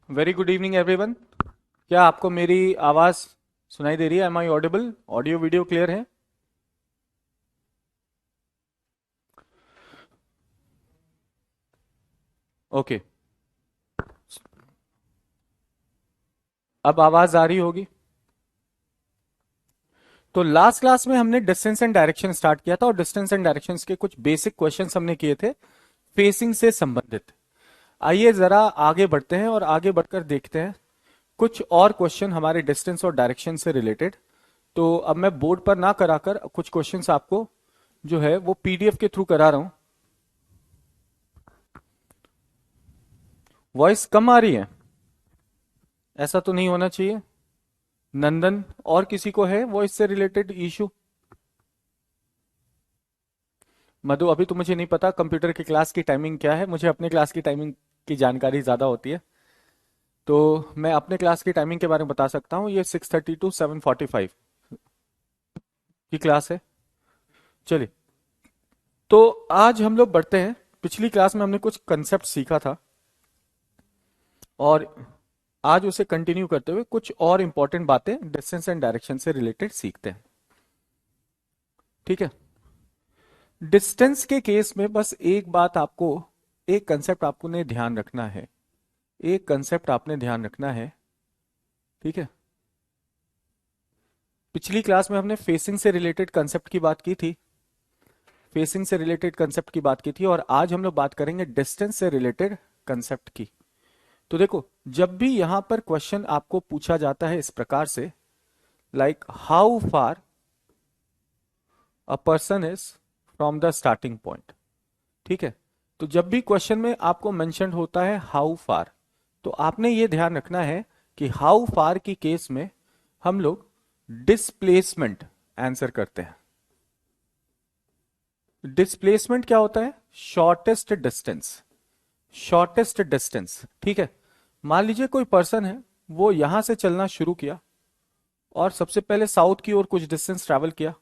Very good evening everyone. क्या आपको मेरी आवाज सुनाई दे रही है? Am I audible? Audio video clear है? ओके। अब आवाज आ रही होगी। तो लास्ट क्लास में हमने डिस्टेंस एंड डायरेक्शन स्टार्ट किया था और डिस्टेंस एंड डायरेक्शंस के कुछ बेसिक क्वेश्चंस हमने किए थे फेसिंग से संबंधित। आइए जरा आगे बढ़ते हैं और आगे बढ़कर देखते हैं कुछ और क्वेश्चन हमारे डिस्टेंस और डायरेक्शन से रिलेटेड। तो अब मैं बोर्ड पर ना कराकर कुछ क्वेश्चंस आपको जो है वो पीडीएफ के थ्रू करा रहा हूं। वॉइस कम आ रही है? ऐसा तो नहीं होना चाहिए। नंदन, और किसी को है वो इससे रिलेटेड इशू? मधु, अभी तो मुझे नहीं पता कंप्यूटर की क्लास की टाइमिंग क्या है, मुझे अपने क्लास की टाइमिंग की जानकारी ज्यादा होती है। तो मैं अपने क्लास की टाइमिंग के बारे में बता सकता हूँ, ये 6:30 टू 7:45 की क्लास है। चलिए, तो आज हम लोग बढ़ते हैं। पिछली क्लास में हमने कुछ कंसेप्ट सीखा था और आज उसे कंटिन्यू करते हुए कुछ और इंपॉर्टेंट बातें डिस्टेंस एंड डायरेक्शन से रिलेटेड सीखते हैं। ठीक है। डिस्टेंस के केस में बस एक बात आपको, एक कंसेप्ट आपको ने ध्यान रखना है। एक कंसेप्ट आपने ध्यान रखना है। ठीक है। पिछली क्लास में हमने फेसिंग से रिलेटेड कंसेप्ट की बात की थी। फेसिंग से रिलेटेड कंसेप्ट की बात की थी और आज हम लोग बात करेंगे डिस्टेंस से रिलेटेड कंसेप्ट की। तो देखो, जब भी यहां पर क्वेश्चन आपको पूछा जाता है इस प्रकार से, like how far a person is from the starting point. ठीक है। तो जब भी क्वेश्चन में आपको मेंशन होता है हाउ फार, तो आपने ये ध्यान रखना है कि हाउ फार की केस में हम लोग डिस्प्लेसमेंट आंसर करते हैं। डिस्प्लेसमेंट क्या होता है? Shortest distance. Shortest distance. ठीक है। मान लीजिए कोई पर्सन है, वो यहां से चलना शुरू किया और सबसे पहले साउथ की ओर कुछ डिस्टेंस ट्रैवल किया।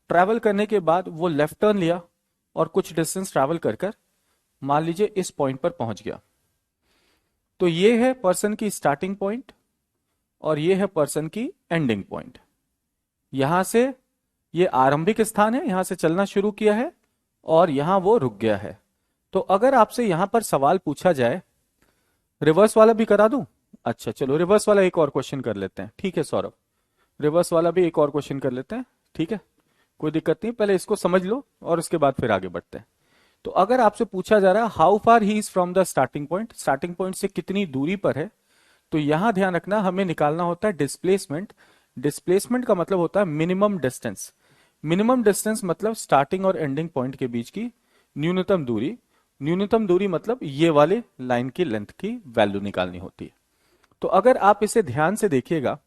ट्रैवल करने के बाद वो लेफ्ट टर्न लिया और कुछ डिस्टेंस ट्रैवल कर कर मान लीजिए इस पॉइंट पर पहुंच गया। तो ये है पर्सन की स्टार्टिंग पॉइंट और ये है पर्सन की एंडिंग पॉइंट। यहां से ये आरंभिक स्थान है, यहां से चलना शुरू किया है और यहां वो रुक गया है। तो अगर आपसे यहां पर सवाल पूछा जाए, रिवर्स वाला भी करा दूं? अच्छा चलो, रिवर्स वाला एक और क्वेश्चन कर लेते हैं। ठीक है सौरभ, रिवर्स वाला भी एक और क्वेश्चन कर लेते हैं। ठीक है, कोई दिक्कत नहीं, पहले इसको समझ लो और उसके बाद फिर आगे बढ़ते हैं। तो अगर आपसे पूछा जा रहा है how far he is from the starting point, starting point से कितनी दूरी पर है, तो यहां ध्यान रखना हमें निकालना होता है डिस्प्लेसमेंट। डिस्प्लेसमेंट का मतलब होता है मिनिमम डिस्टेंस। मिनिमम डिस्टेंस मतलब स्टार्टिंग और एंडिंग पॉइंट के बीच की न्यूनतम दूरी। न्यूनतम दूरी मतलब ये वाले लाइन की लेंथ की वैल्यू निकालनी होती है। तो अगर आप इसे ध्यान से देखिएगा,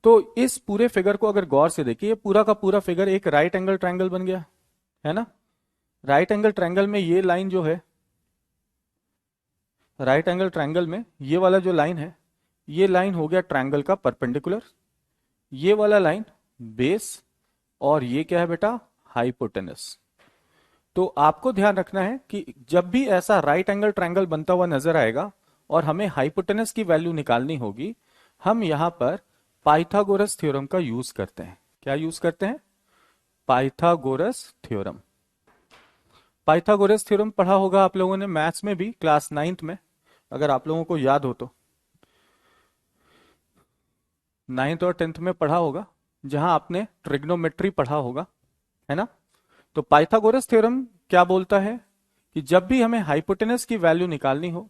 तो इस पूरे फिगर को अगर गौर से देखिए, पूरा का पूरा फिगर एक राइट एंगल ट्रायंगल बन गया है ना। राइट एंगल ट्रायंगल में ये लाइन जो है, राइट एंगल ट्रायंगल में ये वाला जो लाइन है, ये लाइन हो गया ट्रायंगल का परपेंडिकुलर। ये वाला लाइन बेस और ये क्या है बेटा? हाइपोटेनस। तो आपको ध्यान रखना है कि जब भी ऐसा राइट एंगल ट्रायंगल बनता हुआ नजर आएगा और हमें हाइपोटेनस की वैल्यू निकालनी होगी, हम यहां पर पाइथागोरस थ्योरम का यूज करते हैं। क्या यूज करते हैं? Pythagoras theorem. पाइथागोरस थ्योरम पढ़ा होगा आप लोगों ने मैथ्स में भी, क्लास 9th में, अगर आप लोगों को याद हो तो। 9th और 10th में पढ़ा होगा, जहां आपने ट्रिग्नोमेट्री पढ़ा होगा, है ना। तो पाइथागोरस थ्योरम क्या बोलता है कि जब भी हमें हाइपोटेनस की वैल्यू निकालनी हो,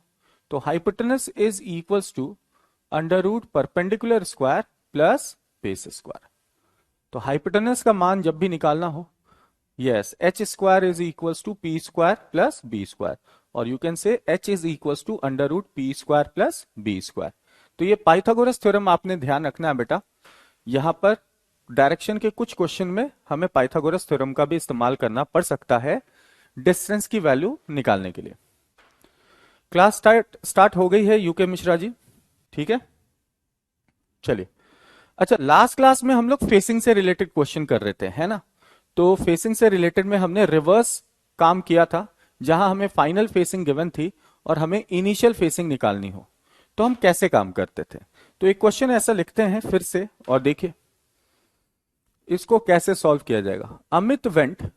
तो hypotenuse is equals to under root perpendicular square plus base square. तो हाइपोटेनस का मान जब भी निकालना हो, yes, H square is equals to P square plus B square, और you can say H is equals to under root P square plus B square. तो ये पाइथागोरस थ्योरम आपने ध्यान रखना है बेटा। यहां पर डायरेक्शन के कुछ क्वेश्चन में हमें पाइथागोरस थ्योरम का भी इस्तेमाल करना पड़ सकता है डिस्टेंस की वैल्यू निकालने के लिए। क्लास स्टार्ट स्टार्ट हो गई है यूके मिश्रा जी? ठीक है, चलिए। अच्छा, लास्ट क्लास में हम लोग फेसिंग से रिलेटेड क्वेश्चन कर रहे थे, है ना। तो फेसिंग से रिलेटेड में हमने रिवर्स काम किया था, जहां हमें फाइनल फेसिंग गिवन थी और हमें इनिशियल फेसिंग निकालनी हो तो हम कैसे काम करते थे। तो एक क्वेश्चन ऐसा लिखते हैं फिर से और देखिए इसको कैसे सॉल्व किया जाएगा। Amit went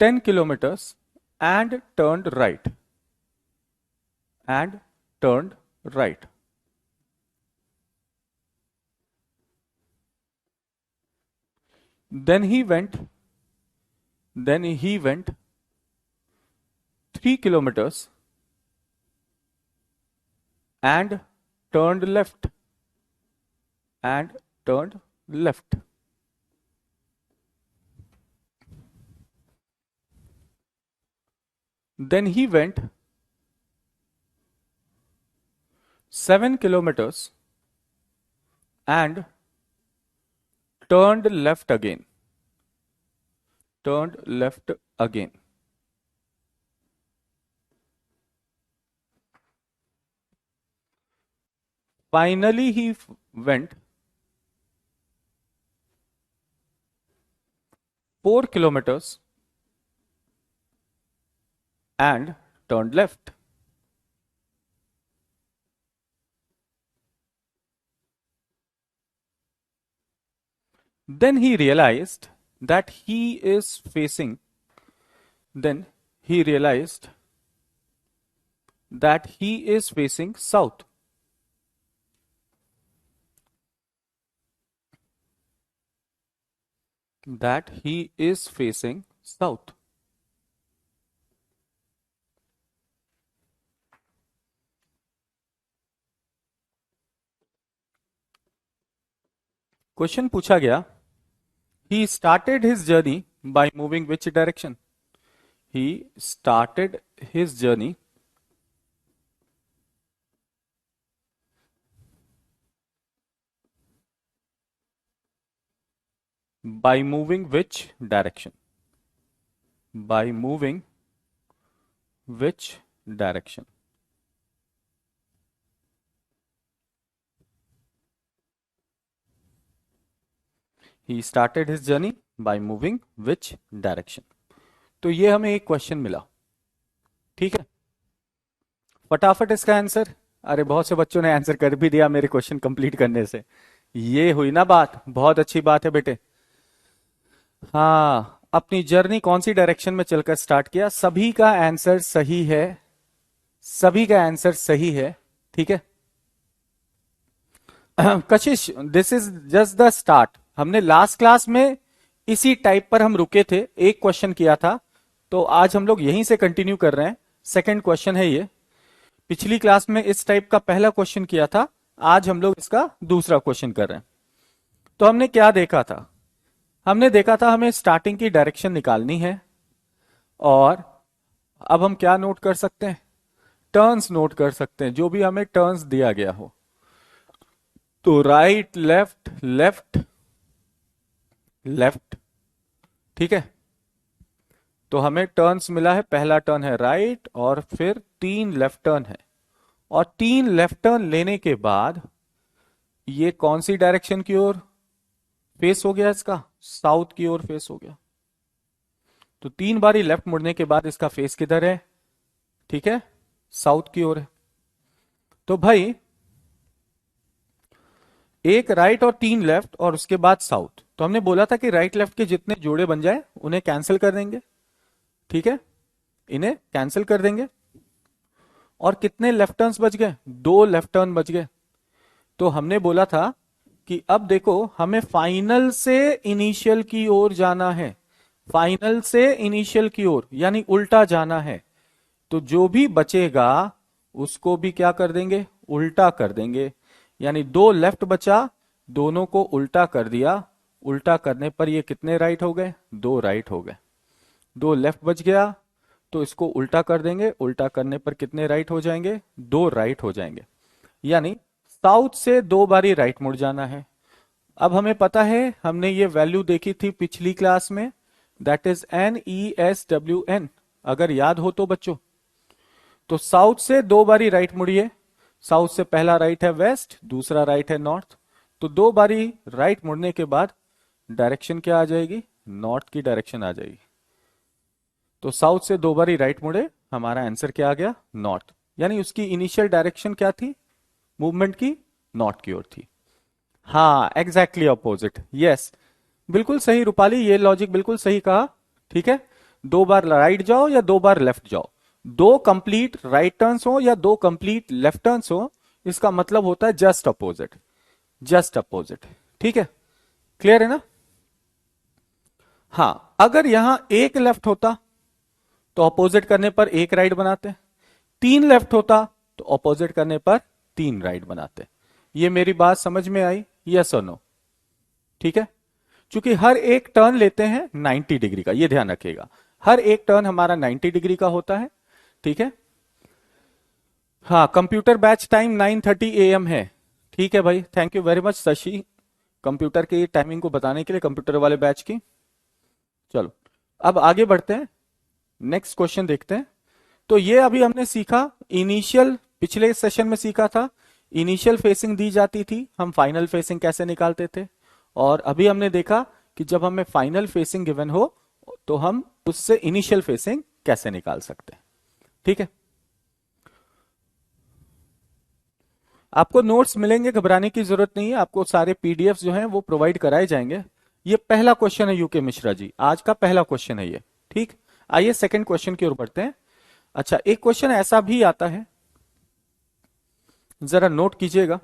10 kilometers and turned right and turned right. Then he went 3 kilometers and turned left and turned left. Then he went 7 kilometers and turned left again. Turned left again. Finally, he went 4 kilometers and turned left. Then he realized that he is facing, then he realized that he is facing south. That he is facing south. Question पूछा गया, he started his journey by moving which direction? He started his journey by moving which direction? By moving which direction? He started his journey by moving which direction? तो ये हमें एक question मिला, ठीक है। फटाफट इसका आंसर, अरे बहुत से बच्चों ने आंसर कर भी दिया मेरे क्वेश्चन कंप्लीट करने से। ये हुई ना बात, बहुत अच्छी बात है बेटे। हाँ, अपनी जर्नी कौन सी डायरेक्शन में चलकर स्टार्ट किया? सभी का आंसर सही है, सभी का आंसर सही है, ठीक है। कशिश, this is just the start. हमने लास्ट क्लास में इसी टाइप पर हम रुके थे, एक क्वेश्चन किया था, तो आज हम लोग यहीं से कंटिन्यू कर रहे हैं। सेकंड क्वेश्चन है ये। पिछली क्लास में इस टाइप का पहला क्वेश्चन किया था, आज हम लोग इसका दूसरा क्वेश्चन कर रहे हैं। तो हमने क्या देखा था? हमने देखा था हमें स्टार्टिंग की डायरेक्शन निकालनी है, और अब हम क्या नोट कर सकते हैं? टर्न्स नोट कर सकते हैं, जो भी हमें टर्न्स दिया गया हो। तो राइट लेफ्ट लेफ्ट लेफ्ट, ठीक है। तो हमें टर्न्स मिला है, पहला टर्न है राइट और फिर 3 लेफ्ट टर्न है, और 3 लेफ्ट टर्न लेने के बाद ये कौन सी डायरेक्शन की ओर फेस हो गया? इसका साउथ की ओर फेस हो गया। तो 3 बारी लेफ्ट मुड़ने के बाद इसका फेस किधर है? ठीक है, साउथ की ओर है। तो भाई एक राइट और 3 लेफ्ट और उसके बाद साउथ, तो हमने बोला था कि राइट लेफ्ट के जितने जोड़े बन जाए उन्हें कैंसिल कर देंगे, ठीक है, इन्हें कैंसिल कर देंगे। और कितने लेफ्ट टर्न्स बच गए? 2 लेफ्ट टर्न बच गए। तो हमने बोला था कि अब देखो हमें फाइनल से इनिशियल की ओर जाना है, फाइनल से इनिशियल की ओर, यानी उल्टा जाना है। तो जो भी बचेगा उसको भी क्या कर देंगे? उल्टा कर देंगे। यानी 2 लेफ्ट बचा, दोनों को उल्टा कर दिया। उल्टा करने पर ये कितने राइट हो गए? 2 राइट हो गए। 2 लेफ्ट बच गया तो इसको उल्टा कर देंगे, उल्टा करने पर कितने राइट हो जाएंगे? 2 राइट हो जाएंगे। यानी साउथ से 2 बारी राइट मुड़ जाना है। अब हमें पता है, हमने ये वैल्यू देखी थी पिछली क्लास में, दैट इज NESWN, अगर याद हो तो बच्चों। तो साउथ से 2 बारी राइट मुड़िए। साउथ से पहला राइट है वेस्ट, दूसरा राइट है नॉर्थ। तो 2 बारी राइट मुड़ने के बाद डायरेक्शन क्या आ जाएगी? नॉर्थ की डायरेक्शन आ जाएगी। तो साउथ से 2 बार ही राइट मुड़े, हमारा आंसर क्या आ गया, नॉर्थ। यानी उसकी इनिशियल डायरेक्शन क्या थी मूवमेंट की, नॉर्थ की ओर थी। हाँ एग्जैक्टली ऑपोजिट, यस, बिल्कुल सही रूपाली, ये लॉजिक बिल्कुल सही कहा। ठीक है, 2 बार राइट जाओ या 2 बार लेफ्ट जाओ, 2 कंप्लीट राइट टर्न्स हो या 2 कंप्लीट लेफ्ट टर्न्स हो, इसका मतलब होता है जस्ट अपोजिट, जस्ट अपोजिट। ठीक है, क्लियर है ना। हाँ, अगर यहां एक लेफ्ट होता तो अपोजिट करने पर एक राइट बनाते, 3 लेफ्ट होता तो अपोजिट करने पर 3 राइट बनाते। ये मेरी बात समझ में आई, यस और नो। ठीक है, क्योंकि हर एक टर्न लेते हैं 90 डिग्री का, ये ध्यान रखिएगा, हर एक टर्न हमारा 90 डिग्री का होता है। ठीक है, हाँ, कंप्यूटर बैच टाइम 9:30 AM है। ठीक है भाई, thank you very much Shashi, computer की टाइमिंग को बताने के लिए, कंप्यूटर वाले बैच की। चलो अब आगे बढ़ते हैं, नेक्स्ट क्वेश्चन देखते हैं। तो ये अभी हमने सीखा इनिशियल, पिछले सेशन में सीखा था इनिशियल फेसिंग दी जाती थी, हम फाइनल फेसिंग कैसे निकालते थे। और अभी हमने देखा कि जब हमें फाइनल फेसिंग गिवन हो तो हम उससे इनिशियल फेसिंग कैसे निकाल सकते हैं। ठीक है, आपको नोट्स मिलेंगे, घबराने की जरूरत नहीं है, आपको सारे पीडीएफ जो हैं वो प्रोवाइड कराए जाएंगे। ये पहला क्वेश्चन है यूके मिश्रा जी, आज का पहला क्वेश्चन है ये। ठीक, आइए सेकंड क्वेश्चन की ओर बढ़ते हैं। अच्छा, एक क्वेश्चन ऐसा भी आता है, जरा नोट कीजिएगा।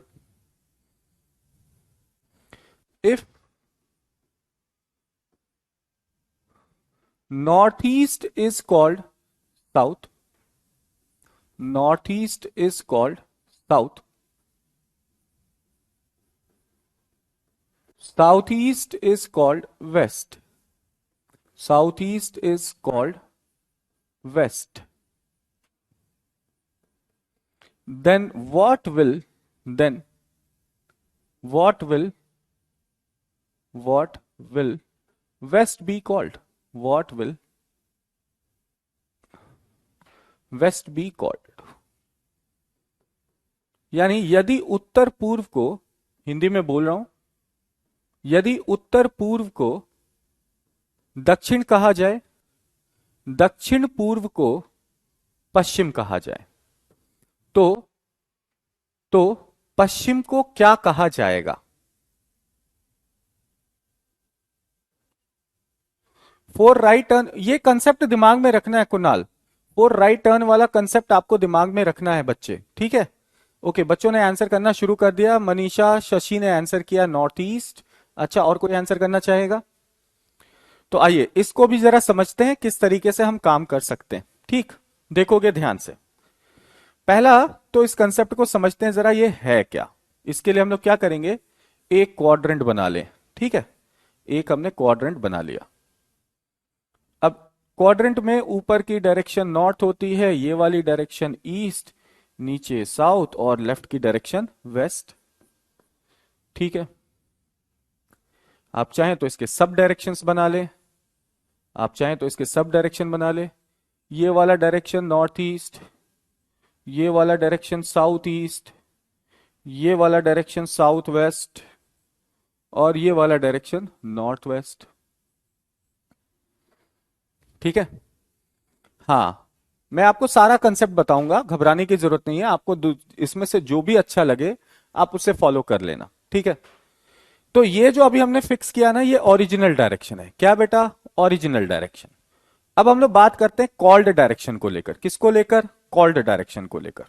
If north east is called south, north east is called south, south east is called west, south east is called west, then then what will what will west be called, what will west be called। यानी यदि उत्तर पूर्व को, हिंदी में बोल रहा हूं, यदि उत्तर पूर्व को दक्षिण कहा जाए, दक्षिण पूर्व को पश्चिम कहा जाए, तो तो पश्चिम को क्या कहा जाएगा। फोर राइट टर्न, ये कंसेप्ट दिमाग में रखना है कुणाल, फोर राइट टर्न वाला कंसेप्ट आपको दिमाग में रखना है बच्चे। ठीक है, ओके, बच्चों ने आंसर करना शुरू कर दिया, मनीषा शशि ने आंसर किया नॉर्थ ईस्ट। अच्छा, और कोई आंसर करना चाहेगा तो आइए इसको भी जरा समझते हैं किस तरीके से हम काम कर सकते हैं। ठीक, देखोगे ध्यान से। पहला तो इस कंसेप्ट को समझते हैं जरा, ये है क्या। इसके लिए हम लोग क्या करेंगे, एक क्वाड्रेंट बना लें। ठीक है, एक हमने क्वाड्रेंट बना लिया। अब क्वाड्रेंट में ऊपर की डायरेक्शन नॉर्थ होती है, ये वाली डायरेक्शन ईस्ट, नीचे साउथ, और लेफ्ट की डायरेक्शन वेस्ट। ठीक है, आप चाहें तो इसके सब डायरेक्शंस बना ले, आप चाहें तो इसके सब डायरेक्शन बना ले। ये वाला डायरेक्शन नॉर्थ ईस्ट, ये वाला डायरेक्शन साउथ ईस्ट, ये वाला डायरेक्शन साउथ वेस्ट, और ये वाला डायरेक्शन नॉर्थ वेस्ट। ठीक है, हाँ, मैं आपको सारा कंसेप्ट बताऊंगा, घबराने की जरूरत नहीं है, आपको इसमें से जो भी अच्छा लगे आप उसे फॉलो कर लेना। ठीक है, तो ये जो अभी हमने फिक्स किया ना, ये ओरिजिनल डायरेक्शन है। क्या बेटा, ओरिजिनल डायरेक्शन। अब हम लोग बात करते हैं कॉल्ड डायरेक्शन को लेकर, किसको लेकर, कॉल्ड डायरेक्शन को लेकर।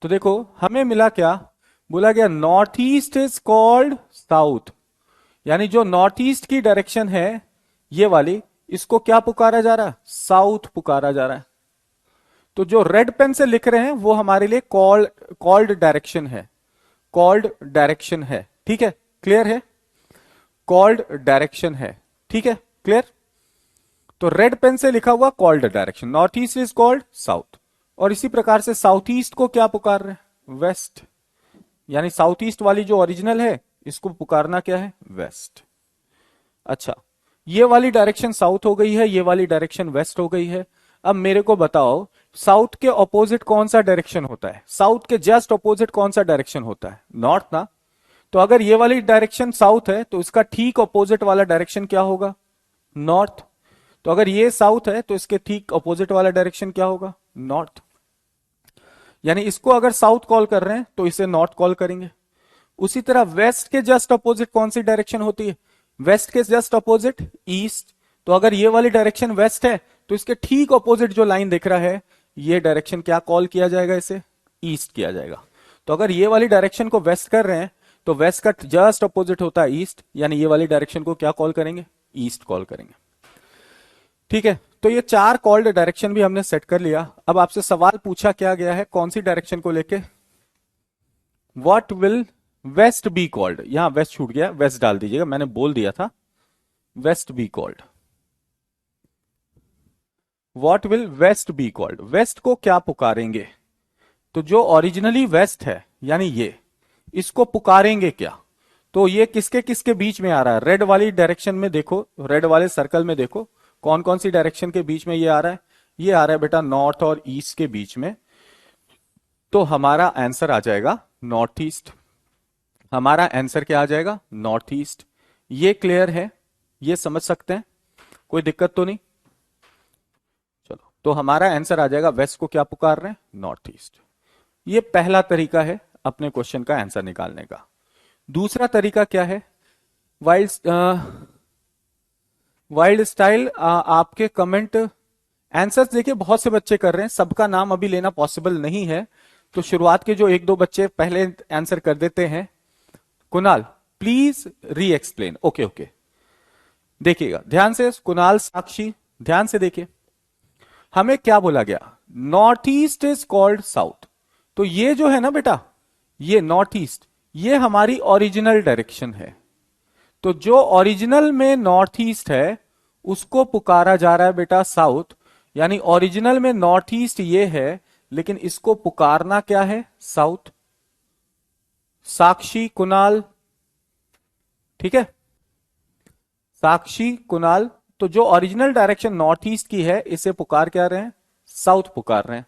तो देखो हमें मिला क्या, बोला गया north east is called south, यानी जो नॉर्थ ईस्ट की डायरेक्शन है ये वाली, इसको क्या पुकारा जा रहा है, साउथ पुकारा जा रहा है। तो जो रेड पेन से लिख रहे हैं वो हमारे लिए कॉल्ड डायरेक्शन है, कॉल्ड डायरेक्शन है। ठीक है, क्लियर है, कॉल्ड डायरेक्शन है। ठीक है, क्लियर। तो रेड पेन से लिखा हुआ called direction, north east is called south. और इसी प्रकार से साउथ ईस्ट को क्या पुकार रहे हैं, वेस्ट, यानी साउथ ईस्ट वाली जो ओरिजिनल है इसको पुकारना क्या है, वेस्ट। अच्छा, ये वाली डायरेक्शन साउथ हो गई है, ये वाली डायरेक्शन वेस्ट हो गई है। अब मेरे को बताओ साउथ के ऑपोजिट कौन सा डायरेक्शन होता है, साउथ के जस्ट ऑपोजिट कौन सा डायरेक्शन होता है, नॉर्थ ना। तो अगर ये वाली डायरेक्शन साउथ है तो इसका ठीक ऑपोजिट वाला डायरेक्शन क्या होगा, नॉर्थ। तो अगर ये साउथ है तो इसके ठीक अपोजिट वाला डायरेक्शन क्या होगा? नॉर्थ। यानी इसको अगर साउथ कॉल कर रहे हैं तो इसे नॉर्थ कॉल करेंगे। उसी तरह वेस्ट के जस्ट अपोजिट कौन सी डायरेक्शन होती है? वेस्ट के जस्ट अपोजिट ईस्ट। तो अगर ये वाली डायरेक्शन वेस्ट है तो इसके ठीक अपोजिट जो लाइन दिख रहा है ये डायरेक्शन क्या कॉल किया जाएगा? इसे ईस्ट किया जाएगा। तो अगर ये वाली डायरेक्शन को वेस्ट कर रहे हैं तो वेस्ट का जस्ट अपोजिट होता है ईस्ट, यानी ये वाली डायरेक्शन को क्या कॉल करेंगे? ईस्ट कॉल करेंगे। ठीक है, तो ये 4 कॉल्ड डायरेक्शन भी हमने सेट कर लिया। अब आपसे सवाल पूछा क्या गया है कौन सी डायरेक्शन को लेके? What will west be called? यहां वेस्ट छूट गया, वेस्ट डाल दीजिएगा, मैंने बोल दिया था west be called. What will west be called? West को क्या पुकारेंगे? तो जो ओरिजिनली वेस्ट है यानी ये, इसको पुकारेंगे क्या? तो ये किसके किसके बीच में आ रहा है? रेड वाली डायरेक्शन में देखो, रेड वाले सर्कल में देखो कौन कौन सी डायरेक्शन के बीच में ये आ रहा है? ये आ रहा है बेटा नॉर्थ और ईस्ट के बीच में। तो हमारा आंसर आ जाएगा नॉर्थ ईस्ट। हमारा आंसर क्या आ जाएगा? North east. ये क्लियर है? ये समझ सकते हैं? कोई दिक्कत तो नहीं? चलो, तो हमारा आंसर आ जाएगा वेस्ट को क्या पुकार रहे हैं? North east. ये पहला तरीका है अपने क्वेश्चन का आंसर निकालने का। दूसरा तरीका क्या है? वाइल्ड स्टाइल आपके कमेंट आंसर्स देखिए बहुत से बच्चे कर रहे हैं, सबका नाम अभी लेना पॉसिबल नहीं है, तो शुरुआत के जो 1-2 बच्चे पहले आंसर कर देते हैं। कुणाल प्लीज री एक्सप्लेन। ओके ओके, देखिएगा ध्यान से, कुणाल, साक्षी ध्यान से देखिए। हमें क्या बोला गया? North east is called south. तो ये जो है ना बेटा, ये नॉर्थ ईस्ट, ये हमारी ओरिजिनल डायरेक्शन है। तो जो ओरिजिनल में नॉर्थ ईस्ट है उसको पुकारा जा रहा है बेटा साउथ। यानी ओरिजिनल में नॉर्थ ईस्ट ये है, लेकिन इसको पुकारना क्या है? साउथ। साक्षी, कुणाल, ठीक है, साक्षी, कुणाल, तो जो ओरिजिनल डायरेक्शन नॉर्थ ईस्ट की है इसे पुकार क्या रहे हैं? साउथ पुकार रहे हैं।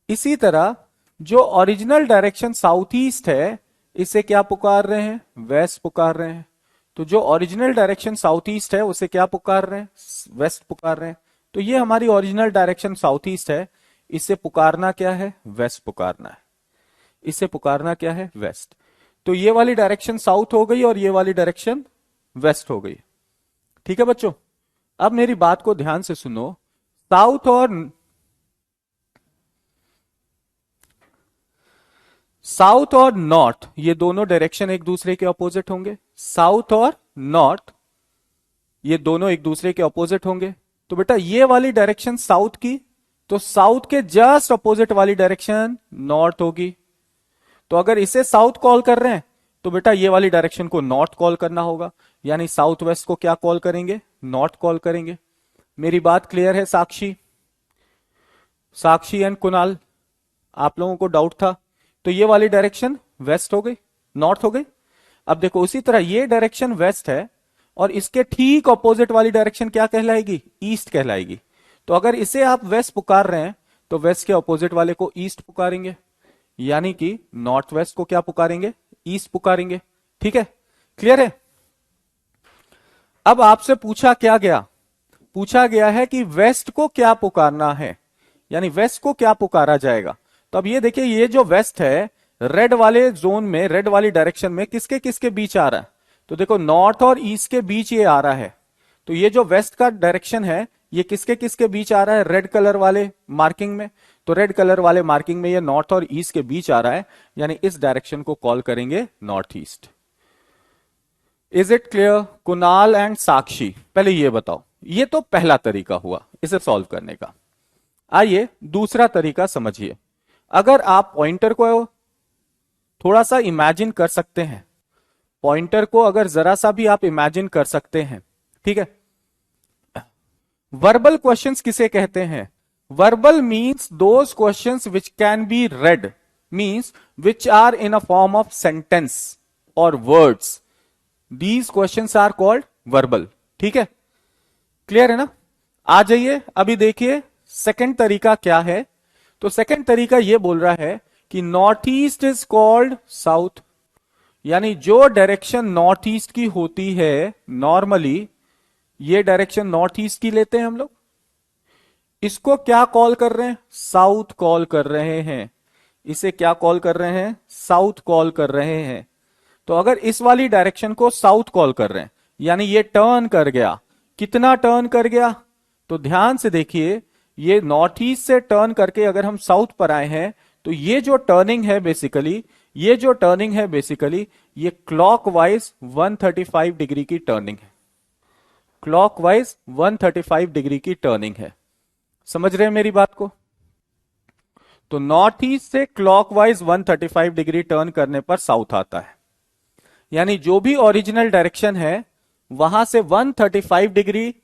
इसी तरह जो ओरिजिनल डायरेक्शन साउथ ईस्ट है इसे क्या पुकार रहे हैं? वेस्ट पुकार रहे हैं। तो जो ओरिजिनल डायरेक्शन साउथ ईस्ट है उसे क्या पुकार रहे हैं? वेस्ट पुकार रहे हैं। तो ये हमारी ओरिजिनल डायरेक्शन साउथ ईस्ट है, इसे पुकारना क्या है? वेस्ट पुकारना है। इसे पुकारना क्या है? वेस्ट। तो ये वाली डायरेक्शन साउथ हो गई और ये वाली डायरेक्शन वेस्ट हो गई। ठीक है बच्चों, अब मेरी बात को ध्यान से सुनो। साउथ और नॉर्थ ये दोनों डायरेक्शन एक दूसरे के अपोजिट होंगे। साउथ और नॉर्थ ये दोनों एक दूसरे के अपोजिट होंगे। तो बेटा ये वाली डायरेक्शन साउथ की, तो साउथ के जस्ट अपोजिट वाली डायरेक्शन नॉर्थ होगी। तो अगर इसे साउथ कॉल कर रहे हैं तो बेटा ये वाली डायरेक्शन को नॉर्थ कॉल करना होगा। यानी साउथ वेस्ट को क्या कॉल करेंगे? नॉर्थ कॉल करेंगे। मेरी बात क्लियर है साक्षी? साक्षी एंड कुणाल, आप लोगों को डाउट था? तो ये वाली डायरेक्शन वेस्ट हो गई, नॉर्थ हो गई। अब देखो उसी तरह ये डायरेक्शन वेस्ट है और इसके ठीक ऑपोजिट वाली डायरेक्शन क्या कहलाएगी? ईस्ट कहलाएगी। तो अगर इसे आप वेस्ट पुकार रहे हैं तो वेस्ट के ऑपोजिट वाले को ईस्ट पुकारेंगे, यानी कि नॉर्थ वेस्ट को क्या पुकारेंगे? ईस्ट पुकारेंगे। ठीक है, क्लियर है? अब आपसे पूछा क्या गया? पूछा गया है कि वेस्ट को क्या पुकारना है, यानी वेस्ट को क्या पुकारा जाएगा। तो अब ये देखिए, ये जो वेस्ट है रेड वाले जोन में, रेड वाली डायरेक्शन में किसके किसके बीच आ रहा है? तो देखो नॉर्थ और ईस्ट के बीच ये आ रहा है। तो ये जो वेस्ट का डायरेक्शन है ये किसके किसके बीच आ रहा है? रेड कलर वाले मार्किंग में। तो रेड कलर वाले मार्किंग में ये नॉर्थ और ईस्ट के बीच आ रहा है, यानी इस डायरेक्शन को कॉल करेंगे north east. Is it clear Kunal and Sakshi? पहले ये बताओ, ये तो पहला तरीका हुआ इसे सॉल्व करने का। आइए दूसरा तरीका समझिए। अगर आप पॉइंटर को थोड़ा सा इमेजिन कर सकते हैं, पॉइंटर को अगर जरा सा भी आप इमेजिन कर सकते हैं, ठीक है। वर्बल क्वेश्चंस किसे कहते हैं? Verbal means those questions which can be read, means which are in a form of sentence और words. These questions are called verbal. ठीक है, क्लियर है ना? आ जाइए अभी देखिए सेकंड तरीका क्या है। तो सेकंड तरीका यह बोल रहा है कि north east is called south, यानी जो डायरेक्शन नॉर्थ ईस्ट की होती है नॉर्मली ये डायरेक्शन नॉर्थ ईस्ट की लेते हैं हम लोग। इसको क्या कॉल कर रहे हैं? साउथ कॉल कर रहे हैं। इसे क्या कॉल कर रहे हैं? साउथ कॉल कर रहे हैं। तो अगर इस वाली डायरेक्शन को साउथ कॉल कर रहे हैं, यानी ये टर्न कर गया। कितना टर्न कर गया? तो ध्यान से देखिए, ये नॉर्थ ईस्ट से टर्न करके अगर हम साउथ पर आए हैं, तो ये जो टर्निंग है बेसिकली, ये क्लॉकवाइज 135 डिग्री की टर्निंग है। क्लॉकवाइज 135 डिग्री की टर्निंग है। समझ रहे हैं मेरी बात को? तो नॉर्थ ईस्ट से क्लॉकवाइज 135 डिग्री टर्न करने पर साउथ आता है। यानी जो भी ओरिजिनल डायरेक्शन है, वहां से 135 डिग्री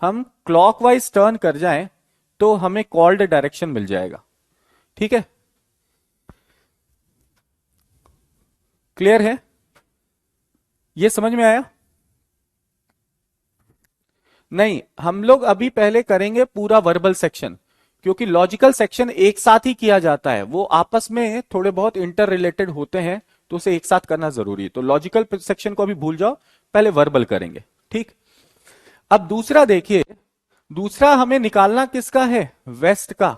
हम क्लॉकवाइज टर्न कर जाएं तो हमें कॉल्ड डायरेक्शन मिल जाएगा। ठीक है, क्लियर है? ये समझ में आया? नहीं, हम लोग अभी पहले करेंगे पूरा वर्बल सेक्शन, क्योंकि लॉजिकल सेक्शन एक साथ ही किया जाता है, वो आपस में थोड़े बहुत इंटर रिलेटेड होते हैं, तो उसे एक साथ करना जरूरी है। तो लॉजिकल सेक्शन को अभी भूल जाओ, पहले वर्बल करेंगे। ठीक, अब दूसरा देखिए, दूसरा हमें निकालना किसका है? वेस्ट का।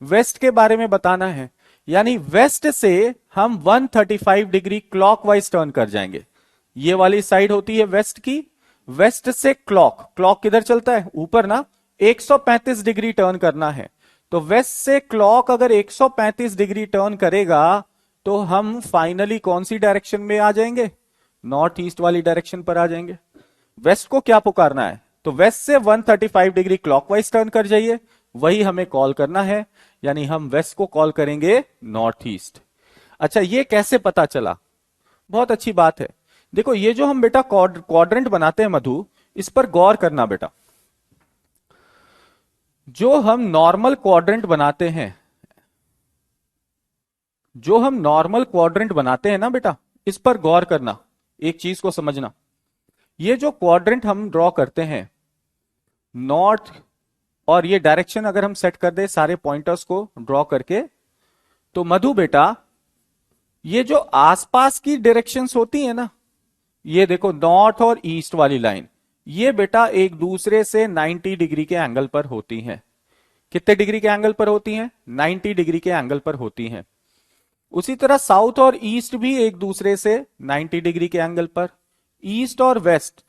वेस्ट के बारे में बताना है, यानी वेस्ट से हम 135 डिग्री क्लॉकवाइज टर्न कर जाएंगे। ये वाली साइड होती है वेस्ट की। वेस्ट से क्लॉक, क्लॉक किधर चलता है? ऊपर ना। 135 डिग्री टर्न करना है। तो वेस्ट से क्लॉक अगर 135 डिग्री टर्न करेगा, तो हम फाइनली कौन सी डायरेक्शन में आ जाएंगे? नॉर्थ ईस्ट वाली डायरेक्शन पर आ जाएंगे। वेस्ट को क्या पुकारना है? तो वेस्ट से 135 डिग्री क्लॉकवाइज टर्न कर जाइए, वही हमें कॉल करना है। यानी हम वेस्ट को कॉल करेंगे नॉर्थ ईस्ट। अच्छा, ये कैसे पता चला? बहुत अच्छी बात है। देखो, ये जो हम बेटा क्वाड्रेंट बनाते हैं मधु, इस पर गौर करना बेटा। जो हम नॉर्मल क्वाड्रेंट बनाते हैं, ना बेटा, इस पर गौर करना, एक चीज को समझना। ये जो क्वाड्रेंट हम ड्रॉ करते हैं, नॉर्थ, और ये डायरेक्शन अगर हम सेट कर दे सारे पॉइंटर्स को ड्रॉ करके, तो मधु बेटा, ये जो आसपास की डायरेक्शंस होती है ना, ये देखो नॉर्थ और ईस्ट वाली लाइन, ये बेटा एक दूसरे से 90 डिग्री के एंगल पर होती हैं। कितने डिग्री के एंगल पर होती हैं? 90 डिग्री के एंगल पर होती हैं। उसी तरह साउथ और ईस्ट भी एक दूसरे से 90 डिग्री के एंगल पर, ईस्ट और वेस्ट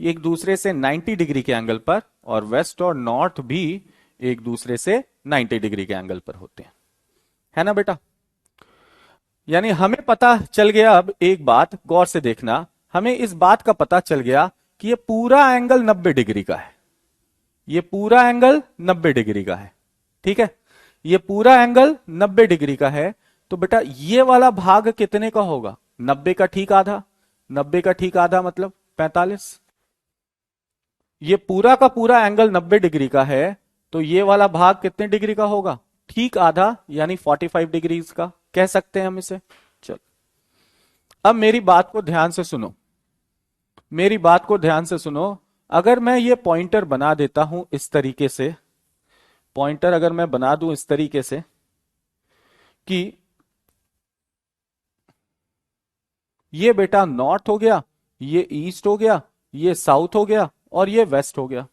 एक दूसरे से 90 डिग्री के एंगल पर, और वेस्ट और नॉर्थ भी एक दूसरे से 90 डिग्री के एंगल पर होते हैं। है ना बेटा? यानी हमें पता चल गया, अब एक बात गौर से देखना, हमें इस बात का पता चल गया कि ये पूरा एंगल 90 डिग्री का है। ये पूरा एंगल 90 डिग्री का है। ठीक है, ये पूरा एंगल 90 डिग्री का है। तो बेटा ये वाला भाग कितने का होगा? 90 का ठीक आधा। 90 का ठीक आधा मतलब 45। ये पूरा का पूरा एंगल 90 डिग्री का है, तो ये वाला भाग कितने डिग्री का होगा? ठीक आधा, यानी 45 डिग्री का कह सकते हैं हम इसे। चलो, अब मेरी बात को ध्यान से सुनो, मेरी बात को ध्यान से सुनो। अगर मैं ये पॉइंटर बना देता हूं इस तरीके से, पॉइंटर अगर मैं बना दूं इस तरीके से कि ये बेटा नॉर्थ हो गया, ये ईस्ट हो गया, ये साउथ हो गया, और ये वेस्ट हो गया।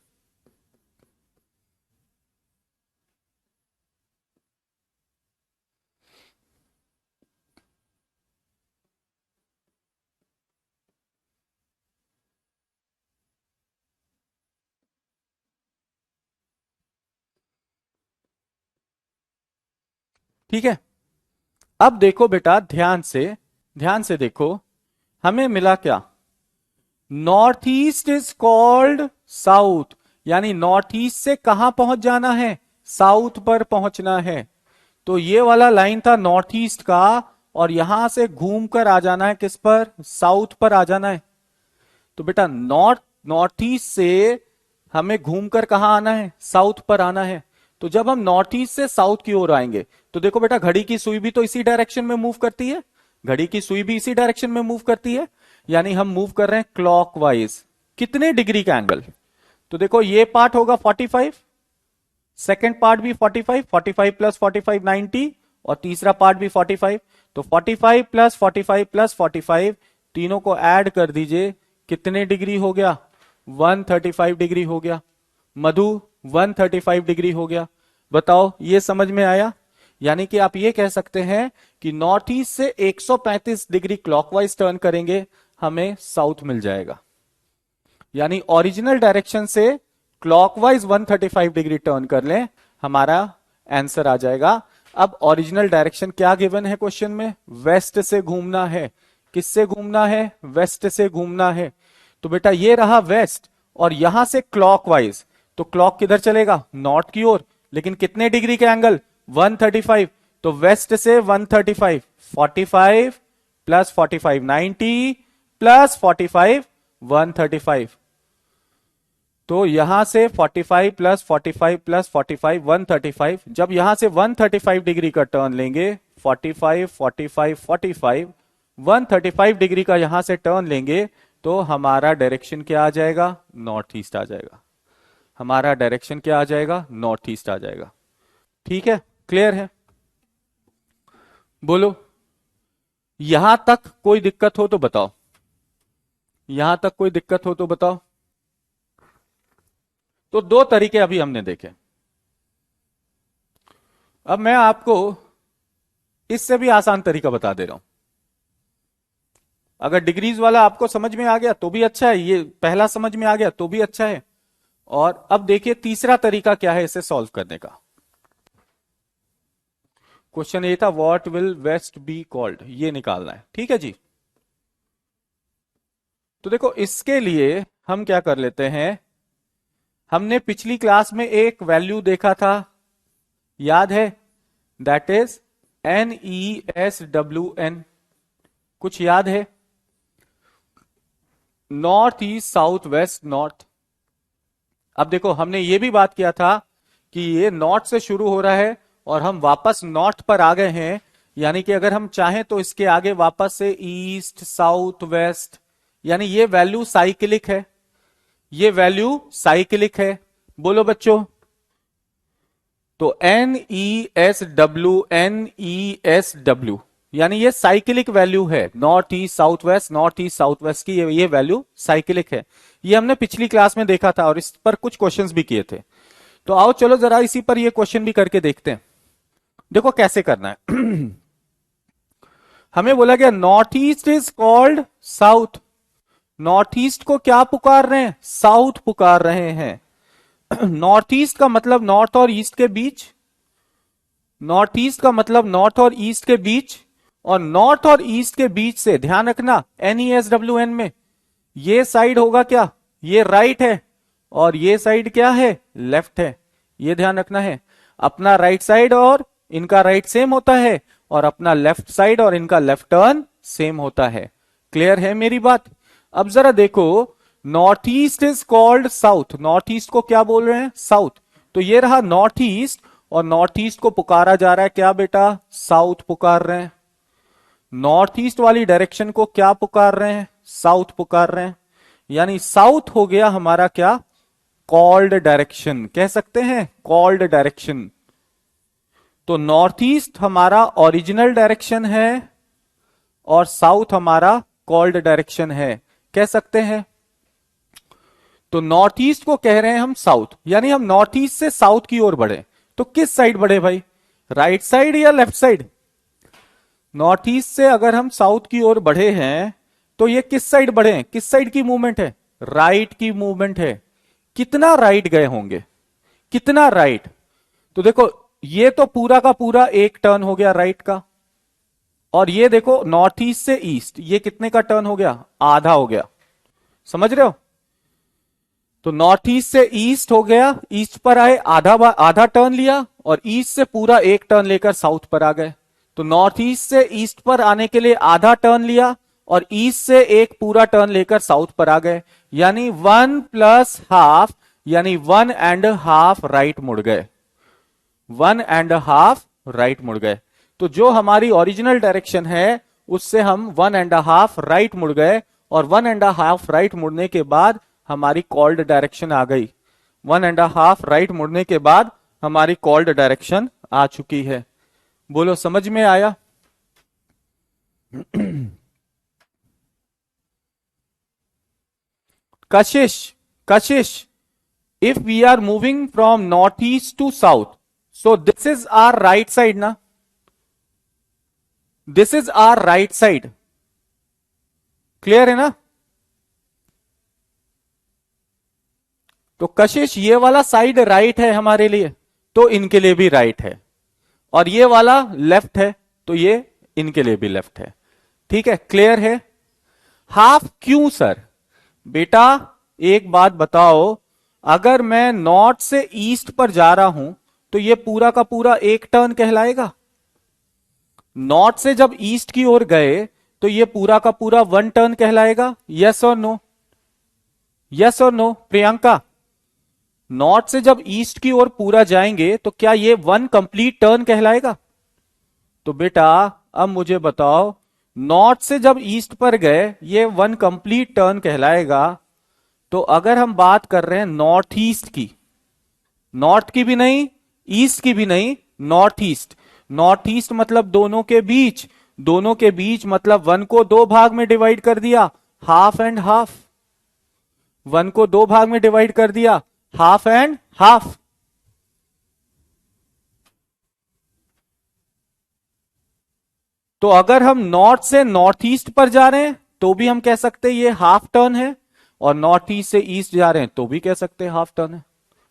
ठीक है, अब देखो बेटा, ध्यान से देखो, हमें मिला क्या? North east is called south, यानी नॉर्थ ईस्ट से कहां पहुंच जाना है? साउथ पर पहुंचना है। तो ये वाला लाइन था नॉर्थ ईस्ट का, और यहां से घूम कर आ जाना है किस पर? साउथ पर आ जाना है। तो बेटा नॉर्थ ईस्ट से हमें घूमकर कहां आना है? साउथ पर आना है। तो जब हम नॉर्थ ईस्ट से साउथ की ओर आएंगे, तो देखो बेटा, घड़ी की सुई भी तो इसी डायरेक्शन में मूव करती है। घड़ी की सुई भी इसी डायरेक्शन में मूव करती है, यानी हम मूव कर रहे हैं क्लॉकवाइज। कितने डिग्री का एंगल? तो देखो, ये पार्ट होगा 45, सेकेंड पार्ट भी 45, 45 प्लस 45 90, और तीसरा पार्ट भी 45। तो 45 प्लस 45 प्लस 45, तीनों को ऐड कर दीजिए, कितने डिग्री हो गया? 135 डिग्री हो गया, मधु 135 डिग्री हो गया। बताओ ये समझ में आया? यानी कि आप ये कह सकते हैं कि नॉर्थ ईस्ट से 135 डिग्री क्लॉकवाइज टर्न करेंगे, हमें साउथ मिल जाएगा। यानी ओरिजिनल डायरेक्शन से क्लॉकवाइज 135 डिग्री टर्न कर लें, हमारा आंसर आ जाएगा। अब ओरिजिनल डायरेक्शन क्या गिवन है क्वेश्चन में? वेस्ट से घूमना है। किससे घूमना है? वेस्ट से घूमना है। तो बेटा ये रहा वेस्ट, और यहां से क्लॉकवाइज, तो क्लॉक किधर चलेगा? नॉर्थ की ओर। लेकिन कितने डिग्री के एंगल? 135। तो वेस्ट से 135, 45 प्लस 45 90 प्लस 45 135। तो यहां से 45 प्लस 45 प्लस 45 135। जब यहां से 135 डिग्री का टर्न लेंगे, 45 45 45 135 डिग्री का यहां से टर्न लेंगे, तो हमारा डायरेक्शन क्या आ जाएगा? नॉर्थ ईस्ट आ जाएगा। हमारा डायरेक्शन क्या आ जाएगा? नॉर्थ ईस्ट आ जाएगा। ठीक है, क्लियर है? बोलो, यहां तक कोई दिक्कत हो तो बताओ। यहां तक कोई दिक्कत हो तो बताओ। तो दो तरीके अभी हमने देखे। अब मैं आपको इससे भी आसान तरीका बता दे रहा हूं। अगर डिग्रीज वाला आपको समझ में आ गया तो भी अच्छा है, ये पहला समझ में आ गया तो भी अच्छा है। और अब देखिए तीसरा तरीका क्या है इसे सॉल्व करने का। क्वेश्चन ये था, what will west be called, ये निकालना है। ठीक है जी। तो देखो इसके लिए हम क्या कर लेते हैं, हमने पिछली क्लास में एक वैल्यू देखा था, याद है? That is NESWN। कुछ याद है? North east south west north. अब देखो हमने ये भी बात किया था कि ये नॉर्थ से शुरू हो रहा है और हम वापस नॉर्थ पर आ गए हैं। यानी कि अगर हम चाहें तो इसके आगे वापस से ईस्ट साउथ वेस्ट, यानी ये वैल्यू साइक्लिक है। ये वैल्यू साइक्लिक है। बोलो बच्चों। तो NESW यानी ये साइक्लिक वैल्यू है। नॉर्थ ईस्ट साउथ वेस्ट की ये वैल्यू साइक्लिक है। ये हमने पिछली क्लास में देखा था और इस पर कुछ क्वेश्चंस भी किए थे। तो आओ चलो जरा इसी पर ये क्वेश्चन भी करके देखते हैं। देखो कैसे करना है। हमें बोला गया north east is called south. North east को क्या पुकार रहे हैं? साउथ पुकार रहे हैं। नॉर्थ ईस्ट का मतलब नॉर्थ और ईस्ट के बीच। नॉर्थ ईस्ट का मतलब नॉर्थ और ईस्ट के बीच। और नॉर्थ और ईस्ट के बीच से ध्यान रखना NESWN में ये साइड होगा क्या? ये राइट है और ये साइड क्या है? लेफ्ट है। ये ध्यान रखना है। अपना राइट साइड और इनका राइट सेम होता है और अपना लेफ्ट साइड और इनका लेफ्ट टर्न सेम होता है। क्लियर है मेरी बात? अब जरा देखो, north east is called south. North east को क्या बोल रहे हैं? साउथ। तो ये रहा नॉर्थ ईस्ट और नॉर्थ ईस्ट को पुकारा जा रहा है क्या बेटा? साउथ पुकार रहे हैं। नॉर्थ ईस्ट वाली डायरेक्शन को क्या पुकार रहे हैं? साउथ पुकार रहे हैं। यानी साउथ हो गया हमारा क्या? Called direction. कह सकते हैं कॉल्ड डायरेक्शन। तो नॉर्थ ईस्ट हमारा ओरिजिनल डायरेक्शन है और साउथ हमारा कॉल्ड डायरेक्शन है, कह सकते हैं। तो नॉर्थ ईस्ट को कह रहे हैं हम साउथ, यानी हम नॉर्थ ईस्ट से साउथ की ओर बढ़े। तो किस साइड बढ़े भाई? राइट साइड या लेफ्ट साइड? नॉर्थ ईस्ट से अगर हम साउथ की ओर बढ़े हैं तो ये किस साइड बढ़े हैं? किस साइड की मूवमेंट है? राइट की मूवमेंट है। कितना राइट गए होंगे? कितना राइट? तो देखो ये तो पूरा का पूरा एक टर्न हो गया राइट का। और ये देखो नॉर्थ ईस्ट से ईस्ट, ये कितने का टर्न हो गया? आधा हो गया। समझ रहे हो? तो नॉर्थ ईस्ट से ईस्ट हो गया, ईस्ट पर आए, आधा आधा टर्न लिया और ईस्ट से पूरा एक टर्न लेकर साउथ पर आ गए। तो नॉर्थ ईस्ट से ईस्ट पर आने के लिए आधा टर्न लिया और ईस्ट से एक पूरा टर्न लेकर साउथ पर आ गए। यानी 1+½ यानी 1.5 राइट मुड़ गए। 1.5 राइट मुड़ गए। तो जो हमारी ओरिजिनल डायरेक्शन है उससे हम 1.5 राइट मुड़ गए और 1.5 राइट मुड़ने के बाद हमारी कॉल्ड डायरेक्शन आ गई। 1.5 राइट मुड़ने के बाद हमारी कॉल्ड डायरेक्शन आ चुकी है। बोलो समझ में आया? कशिश Kashish, if we are moving from northeast to south, so this is our right side na, this is our right side. Clear है ना? तो कशिश ये वाला साइड राइट है हमारे लिए, तो इनके लिए भी राइट है, और ये वाला लेफ्ट है, तो ये इनके लिए भी लेफ्ट है। ठीक है, क्लियर है? हाफ क्यों सर? बेटा एक बात बताओ, अगर मैं नॉर्थ से ईस्ट पर जा रहा हूं तो ये पूरा का पूरा एक टर्न कहलाएगा। नॉर्थ से जब ईस्ट की ओर गए तो ये पूरा का पूरा वन टर्न कहलाएगा। यस और नो? यस और नो प्रियंका? नॉर्थ से जब ईस्ट की ओर पूरा जाएंगे तो क्या ये वन कंप्लीट टर्न कहलाएगा? तो बेटा अब मुझे बताओ, नॉर्थ से जब ईस्ट पर गए ये वन कंप्लीट टर्न कहलाएगा। तो अगर हम बात कर रहे हैं नॉर्थ ईस्ट की, नॉर्थ की भी नहीं, ईस्ट की भी नहीं, नॉर्थ ईस्ट। नॉर्थ ईस्ट मतलब दोनों के बीच, दोनों के बीच मतलब वन को दो भाग में डिवाइड कर दिया, हाफ एंड हाफ। वन को दो भाग में डिवाइड कर दिया, हाफ एंड हाफ। तो अगर हम नॉर्थ से नॉर्थ ईस्ट पर जा रहे हैं तो भी हम कह सकते हैं ये हाफ टर्न है, और नॉर्थ ईस्ट से ईस्ट जा रहे हैं तो भी कह सकते हैं हाफ टर्न है।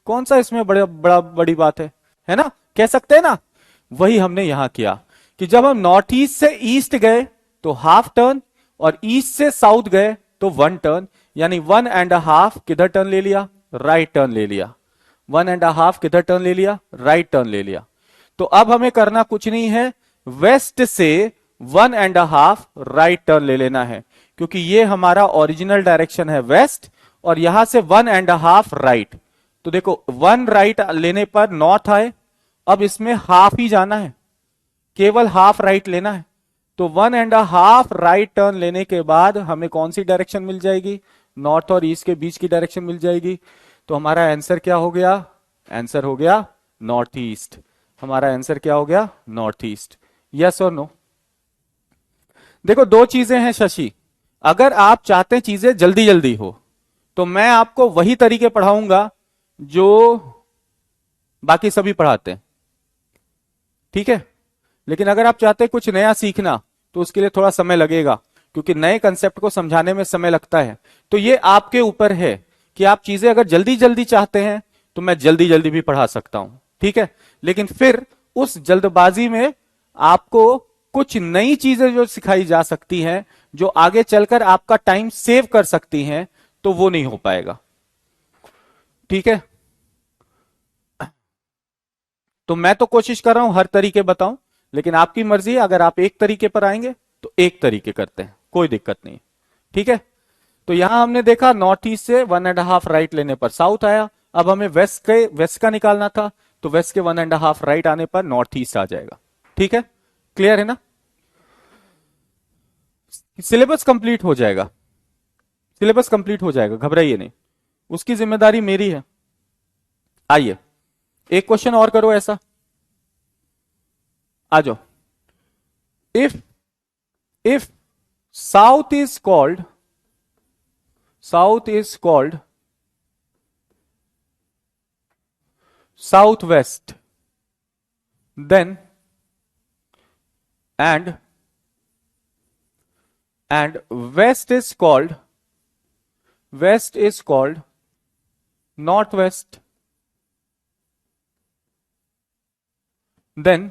कौन सा इसमें बड़ी बात है ना? कह सकते हैं ना? वही हमने यहां किया कि जब हम नॉर्थ ईस्ट से ईस्ट गए तो हाफ टर्न, और ईस्ट से साउथ गए तो वन टर्न, यानी 1.5 किधर टर्न ले लिया? राइट टर्न ले लिया। 1.5 किधर टर्न ले लिया? राइट टर्न ले लिया। तो अब हमें करना कुछ नहीं है, वेस्ट से 1.5 राइट टर्न ले लेना है, क्योंकि ये हमारा ओरिजिनल डायरेक्शन है वेस्ट, और यहां से 1.5 राइट। तो देखो 1 राइट लेने पर नॉर्थ आए, अब इसमें हाफ ही जाना है, केवल हाफ राइट लेना है। तो 1.5 राइट टर्न लेने के बाद हमें कौन सी डायरेक्शन मिल जाएगी? नॉर्थ और ईस्ट के बीच की डायरेक्शन मिल जाएगी। तो हमारा आंसर क्या हो गया? आंसर हो गया नॉर्थ ईस्ट। हमारा आंसर क्या हो गया? North east. यस और नो? देखो दो चीजें हैं शशि, अगर आप चाहते हैं चीजें जल्दी जल्दी हो तो मैं आपको वही तरीके पढ़ाऊंगा जो बाकी सभी पढ़ाते हैं, ठीक है? लेकिन अगर आप चाहते हैं कुछ नया सीखना तो उसके लिए थोड़ा समय लगेगा, क्योंकि नए कंसेप्ट को समझाने में समय लगता है। तो ये आपके ऊपर है कि आप चीजें अगर जल्दी जल्दी चाहते हैं तो मैं जल्दी जल्दी भी पढ़ा सकता हूं, ठीक है? लेकिन फिर उस जल्दबाजी में आपको कुछ नई चीजें जो सिखाई जा सकती हैं, जो आगे चलकर आपका टाइम सेव कर सकती हैं, तो वो नहीं हो पाएगा, ठीक है? तो मैं तो कोशिश कर रहा हूं हर तरीके बताऊं, लेकिन आपकी मर्जी है, अगर आप एक तरीके पर आएंगे तो एक तरीके करते हैं, कोई दिक्कत नहीं, ठीक है? तो यहां हमने देखा नॉर्थ ईस्ट से 1.5 राइट लेने पर साउथ आया। अब हमें वेस्ट का निकालना था, तो वेस्ट के 1.5 राइट आने पर नॉर्थ ईस्ट आ जाएगा, ठीक है? क्लियर है ना? सिलेबस कंप्लीट हो जाएगा, सिलेबस कंप्लीट हो जाएगा, घबराइए नहीं, उसकी जिम्मेदारी मेरी है। आइए एक क्वेश्चन और करो ऐसा, आ जाओ। If if south is called south west, then and west is called northwest, then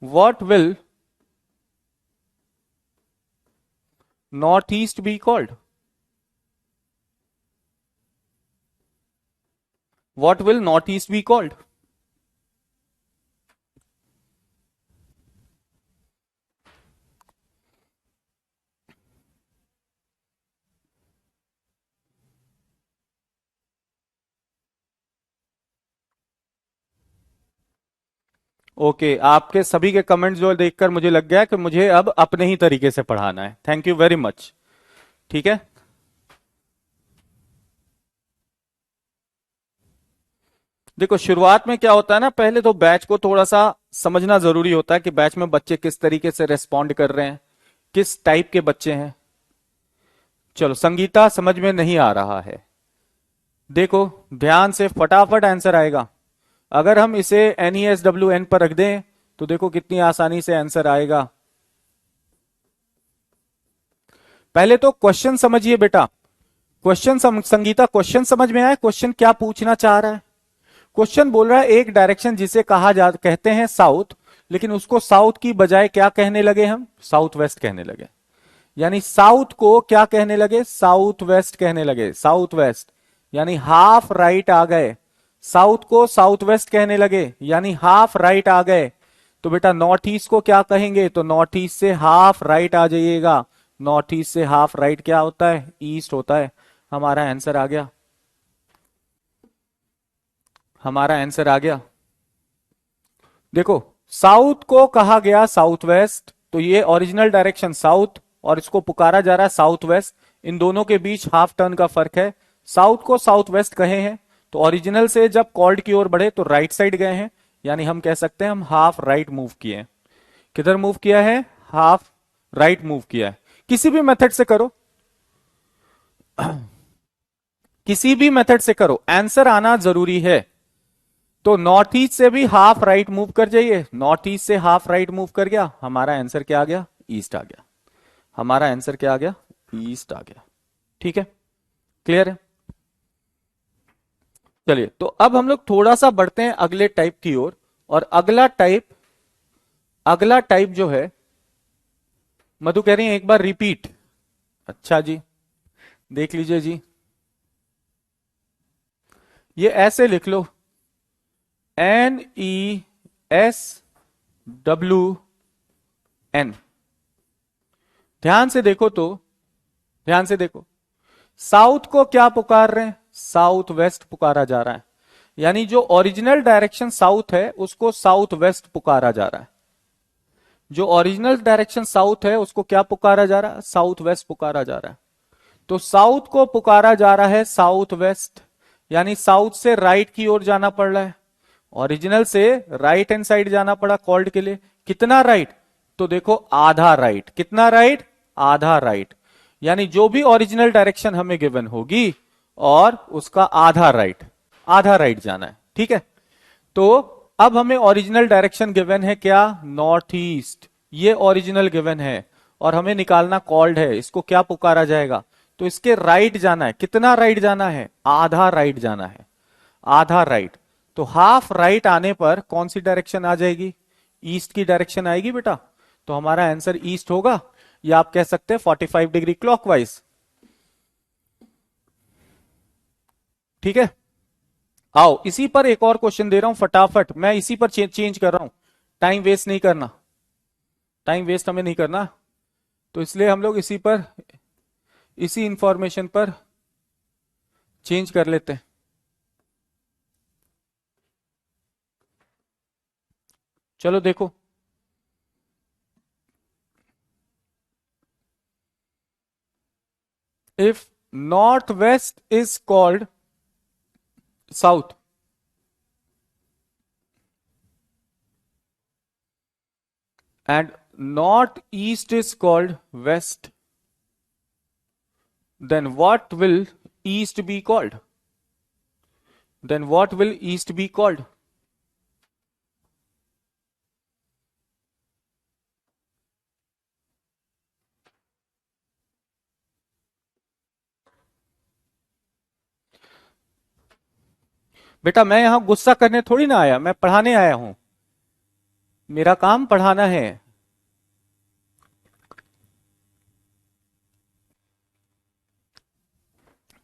what will northeast be called? What will northeast be called? Okay आपके सभी के कमेंट्स जो देखकर मुझे लग गया कि मुझे अब अपने ही तरीके से पढ़ाना है। थैंक यू वेरी मच, ठीक है? देखो शुरुआत में क्या होता है ना, पहले तो बैच को थोड़ा सा समझना जरूरी होता है कि बैच में बच्चे किस तरीके से रेस्पॉन्ड कर रहे हैं, किस टाइप के बच्चे हैं? चलो संगीता समझ में नहीं आ रहा है, देखो ध्यान से फटाफट आंसर आएगा। अगर हम इसे NESWN पर रख दें तो देखो कितनी आसानी से आंसर आएगा। पहले तो क्वेश्चन समझिए बेटा, संगीता क्वेश्चन समझ में आया? क्वेश्चन क्या पूछना चाह रहा है? क्वेश्चन बोल रहा है एक डायरेक्शन जिसे कहते हैं साउथ, लेकिन उसको साउथ की बजाय क्या कहने लगे हम? साउथ वेस्ट कहने लगे। यानी साउथ को क्या कहने लगे? साउथ वेस्ट कहने लगे। साउथ वेस्ट यानी हाफ राइट आ गए। साउथ को साउथ वेस्ट कहने लगे यानी हाफ राइट आ गए। तो बेटा नॉर्थ ईस्ट को क्या कहेंगे? तो नॉर्थ ईस्ट से हाफ राइट आ जाइएगा। नॉर्थ ईस्ट से हाफ राइट क्या होता है? ईस्ट होता है। हमारा आंसर आ गया। हमारा आंसर आ गया। देखो साउथ को कहा गया साउथ वेस्ट, तो ये ओरिजिनल डायरेक्शन साउथ और इसको पुकारा जा रहा है साउथ वेस्ट। इन दोनों के बीच हाफ टर्न का फर्क है। साउथ को साउथ वेस्ट कहे हैं तो ओरिजिनल से जब कॉल्ड की ओर बढ़े तो राइट साइड गए हैं, यानी हम कह सकते हैं हम हाफ राइट मूव किए हैं। किधर मूव किया है? हाफ राइट मूव किया है। किसी भी मेथड से करो, किसी भी मेथड से करो, आंसर आना जरूरी है। तो नॉर्थ ईस्ट से भी हाफ राइट मूव कर जाइए। नॉर्थ ईस्ट से हाफ राइट मूव कर गया, हमारा आंसर क्या आ गया? ईस्ट आ गया। हमारा आंसर क्या आ गया? ईस्ट आ गया। ठीक है, क्लियर है? चलिए तो अब हम लोग थोड़ा सा बढ़ते हैं अगले टाइप की ओर। और अगला टाइप जो है, मधु कह रही है एक बार रिपीट। अच्छा जी, देख लीजिए जी, ये ऐसे लिख लो NESWN। ध्यान से देखो तो, ध्यान से देखो, साउथ को क्या पुकार रहे हैं? साउथ वेस्ट पुकारा जा रहा है। यानी जो ओरिजिनल डायरेक्शन साउथ है उसको साउथ वेस्ट पुकारा जा रहा है। जो ओरिजिनल डायरेक्शन साउथ है उसको क्या पुकारा जा रहा है? साउथ वेस्ट पुकारा जा रहा है। तो साउथ को पुकारा जा रहा है साउथ वेस्ट, यानी साउथ से राइट की ओर जाना पड़ रहा है। ओरिजिनल से राइट हैंड साइड जाना पड़ा कॉल्ड के लिए। कितना राइट? तो देखो आधा राइट। कितना राइट? आधा राइट। यानी जो भी ओरिजिनल डायरेक्शन हमें गिवन होगी और उसका आधा राइट, आधा राइट जाना है। ठीक है, तो अब हमें ओरिजिनल डायरेक्शन गिवन है क्या? North east. ये ओरिजिनल गिवन है और हमें निकालना कॉल्ड है, इसको क्या पुकारा जाएगा? तो इसके राइट जाना है। कितना राइट जाना है? आधा राइट जाना है। आधा राइट। तो हाफ राइट आने पर कौन सी डायरेक्शन आ जाएगी? ईस्ट की डायरेक्शन आएगी बेटा। तो हमारा आंसर ईस्ट होगा, या आप कह सकते हैं 45 डिग्री क्लॉकवाइज। ठीक है, आओ इसी पर एक और क्वेश्चन दे रहा हूं फटाफट। मैं इसी पर चेंज कर रहा हूं, टाइम वेस्ट नहीं करना, टाइम वेस्ट हमें नहीं करना। तो इसलिए हम लोग इसी पर, इसी इंफॉर्मेशन पर चेंज कर लेते हैं। चलो देखो, if north west is called south and northeast is called west, then what will east be called? Then what will east be called? बेटा मैं यहां गुस्सा करने थोड़ी ना आया, मैं पढ़ाने आया हूं। मेरा काम पढ़ाना है।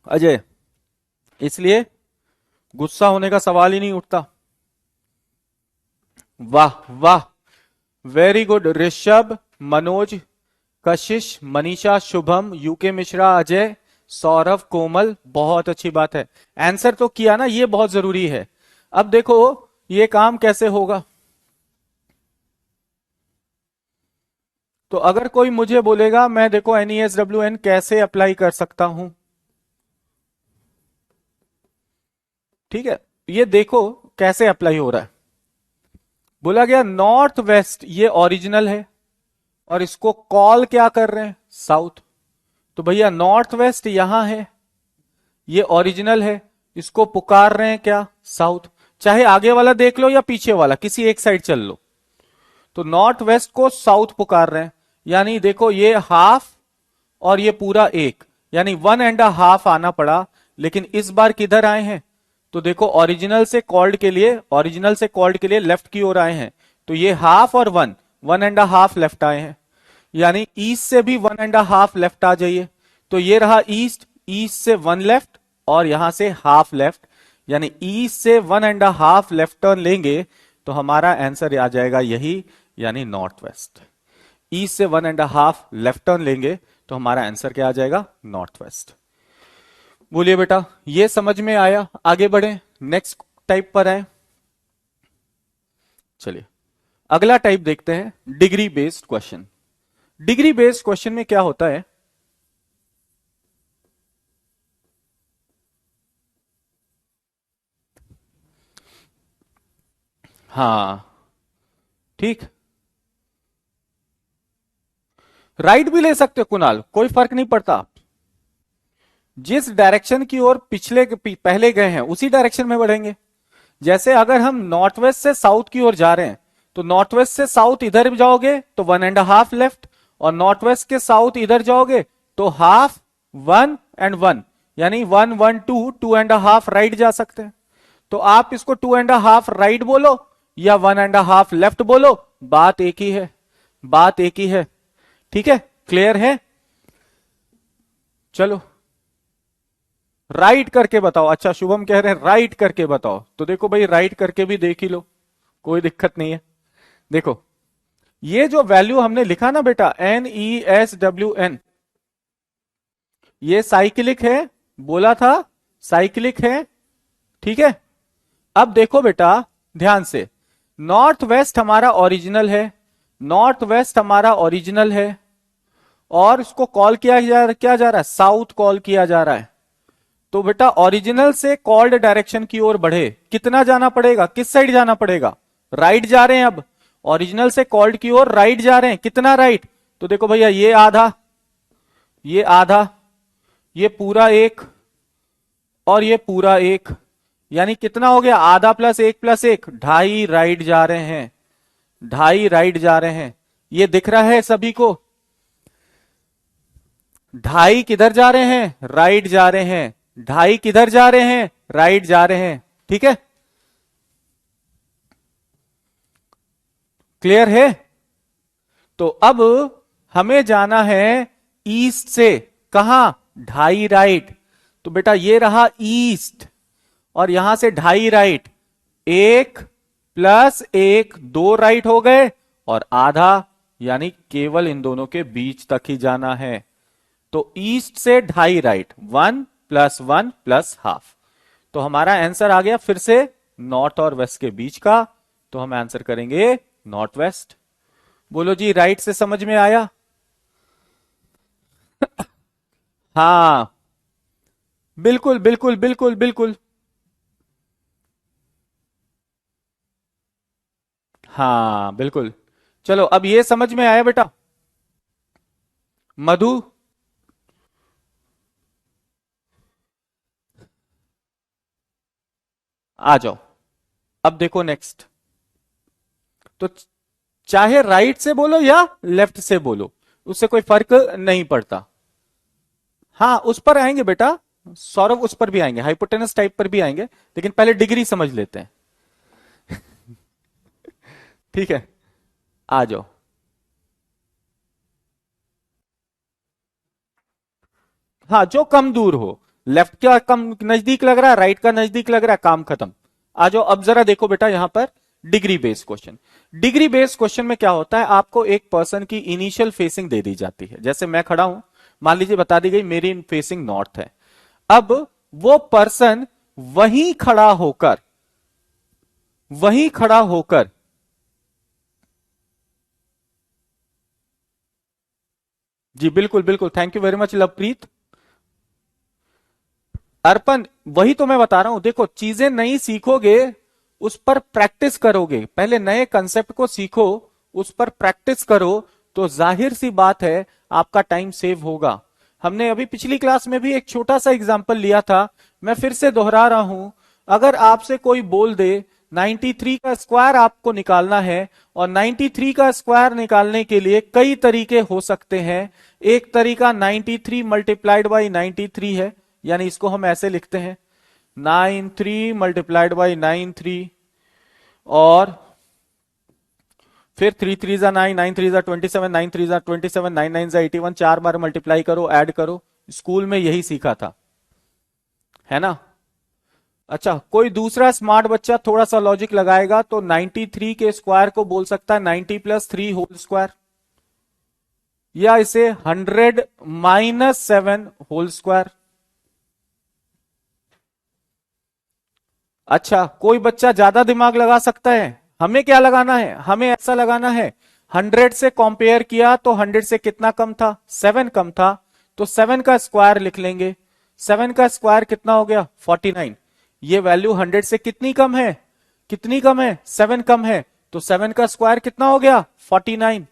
अजय, इसलिए गुस्सा होने का सवाल ही नहीं उठता। वाह वाह, वेरी गुड। ऋषभ, मनोज, कशिश, मनीषा, शुभम, यूके मिश्रा, अजय, सौरभ, कोमल, बहुत अच्छी बात है। आंसर तो किया ना, ये बहुत जरूरी है। अब देखो ये काम कैसे होगा। तो अगर कोई मुझे बोलेगा मैं देखो NESWN कैसे अप्लाई कर सकता हूं, ठीक है, ये देखो कैसे अप्लाई हो रहा है। बोला गया नॉर्थ वेस्ट ये ओरिजिनल है, और इसको कॉल क्या कर रहे हैं, साउथ। तो भैया नॉर्थ वेस्ट यहां है, ये ओरिजिनल है, इसको पुकार रहे हैं क्या, साउथ। चाहे आगे वाला देख लो या पीछे वाला, किसी एक साइड चल लो। तो नॉर्थ वेस्ट को साउथ पुकार रहे हैं, यानी देखो ये हाफ और ये पूरा एक, यानी 1.5 आना पड़ा। लेकिन इस बार किधर आए हैं, तो देखो ओरिजिनल से कॉल्ड के लिए लेफ्ट की ओर आए हैं। तो ये हाफ और 1.5 लेफ्ट आए हैं, यानी ईस्ट से भी 1.5 लेफ्ट आ जाइए। तो ये रहा ईस्ट, ईस्ट से 1 लेफ्ट और यहां से हाफ लेफ्ट, यानी ईस्ट से 1.5 लेफ्ट टर्न लेंगे तो हमारा आंसर आ जाएगा यही, यानी नॉर्थ वेस्ट। ईस्ट से 1.5 लेफ्ट टर्न लेंगे तो हमारा आंसर क्या आ जाएगा, नॉर्थ वेस्ट। बोलिए बेटा, ये समझ में आया। आगे बढ़े, नेक्स्ट टाइप पर आए। चलिए अगला टाइप देखते हैं, degree based question. Degree based question में क्या होता है, हाँ ठीक, राइट भी ले सकते हो कुणाल, कोई फर्क नहीं पड़ता। जिस डायरेक्शन की ओर पहले गए हैं उसी डायरेक्शन में बढ़ेंगे। जैसे अगर हम नॉर्थ वेस्ट से साउथ की ओर जा रहे हैं, तो नॉर्थ वेस्ट से साउथ इधर जाओगे तो 1.5 लेफ्ट, और नॉर्थ वेस्ट के साउथ इधर जाओगे तो हाफ, 1 एंड 1, यानी 1 1 2, 2.5 राइट जा सकते हैं। तो आप इसको 2.5 राइट बोलो या 1.5 लेफ्ट बोलो, बात एक ही है, बात एक ही है। ठीक है, क्लियर है। चलो राइट करके बताओ। अच्छा शुभम कह रहे हैं राइट करके बताओ, तो देखो भाई राइट करके भी देख ही लो, कोई दिक्कत नहीं है। देखो ये जो वैल्यू हमने लिखा ना बेटा, NESWN, ये साइक्लिक है, बोला था साइक्लिक है। ठीक है, अब देखो बेटा ध्यान से, नॉर्थ वेस्ट हमारा ओरिजिनल है, नॉर्थ वेस्ट हमारा ओरिजिनल है, और इसको कॉल किया क्या जा रहा है, साउथ कॉल किया जा रहा है। तो बेटा ओरिजिनल से कॉल्ड डायरेक्शन की ओर बढ़े, कितना जाना पड़ेगा, किस साइड जाना पड़ेगा, राइट जा रहे हैं। अब ओरिजिनल से कॉल्ड की ओर राइट जा रहे हैं, कितना राइट, तो देखो भैया ये आधा, ये आधा, ये पूरा एक और ये पूरा एक, यानी कितना हो गया, आधा प्लस एक, 2.5 राइट जा रहे हैं, 2.5 राइट जा रहे हैं। ये दिख रहा है सभी को, 2.5 किधर जा रहे हैं, राइट जा रहे हैं, 2.5 किधर जा रहे हैं, राइट जा रहे हैं। ठीक है, क्लियर है। तो अब हमें जाना है ईस्ट से, कहां, 2.5 राइट। तो बेटा ये रहा ईस्ट, और यहां से 2.5 राइट, 1 प्लस 1, 2 राइट हो गए, और आधा, यानी केवल इन दोनों के बीच तक ही जाना है। तो ईस्ट से 2.5 राइट, 1 प्लस 1 प्लस हाफ। तो हमारा आंसर आ गया फिर से नॉर्थ और वेस्ट के बीच का, तो हम आंसर करेंगे नॉर्थ वेस्ट। बोलो जी राइट से समझ में आया। हाँ बिल्कुल बिल्कुल बिल्कुल बिल्कुल, हाँ बिल्कुल। चलो अब ये समझ में आया बेटा। मधु, आ जाओ, अब देखो नेक्स्ट। तो चाहे राइट से बोलो या लेफ्ट से बोलो, उससे कोई फर्क नहीं पड़ता। हाँ उस पर आएंगे बेटा, सौरभ उस पर भी आएंगे, हाइपोटेनस टाइप पर भी आएंगे, लेकिन पहले डिग्री समझ लेते हैं। ठीक है, आ जाओ। हाँ जो कम दूर हो, लेफ्ट का कम नजदीक लग रहा है, राइट का नजदीक लग रहा है, काम खत्म। आ जाओ, अब जरा देखो बेटा यहां पर degree based question. Degree based question में क्या होता है, आपको एक पर्सन की इनिशियल फेसिंग दे दी जाती है। जैसे मैं खड़ा हूं, मान लीजिए बता दी गई मेरी फेसिंग नॉर्थ है। अब वो पर्सन वहीं खड़ा होकर जी बिल्कुल बिल्कुल, thank you very much Lovepreet. Arpan, वही तो मैं बता रहा हूं, देखो चीजें नई सीखोगे, उस पर प्रैक्टिस करोगे, पहले नए कंसेप्ट को सीखो, उस पर प्रैक्टिस करो, तो जाहिर सी बात है आपका टाइम सेव होगा। हमने अभी पिछली क्लास में भी एक छोटा सा एग्जांपल लिया था, मैं फिर से दोहरा रहा हूं। अगर आपसे कोई बोल दे 93 का स्क्वायर आपको निकालना है, और 93 का स्क्वायर निकालने के लिए कई तरीके हो सकते हैं। एक तरीका 93 मल्टीप्लाइड बाई 93 है, यानी इसको हम ऐसे लिखते हैं 93 मल्टीप्लाइड बाई 93, और फिर 3 3 जा 9, 9 3 जा 27, 9 3 जा 27, 9 9 जा 81, 4 बार मल्टीप्लाई करो, ऐड करो। स्कूल में यही सीखा था, है ना। अच्छा, कोई दूसरा स्मार्ट बच्चा थोड़ा सा लॉजिक लगाएगा तो 93 के स्क्वायर को बोल सकता है 90 प्लस 3 होल स्क्वायर, या इसे 100 माइनस 7 होल स्क्वायर। अच्छा, कोई बच्चा ज्यादा दिमाग लगा सकता है। हमें क्या लगाना है, हमें ऐसा लगाना है 100 से कंपेयर किया तो 100 से कितना कम था, 7 कम था, तो 7 का स्क्वायर लिख लेंगे। 7 का स्क्वायर कितना हो गया 49। ये वैल्यू 100 से कितनी कम है, कितनी कम है, 7 कम है, तो 7 का स्क्वायर कितना हो गया 49।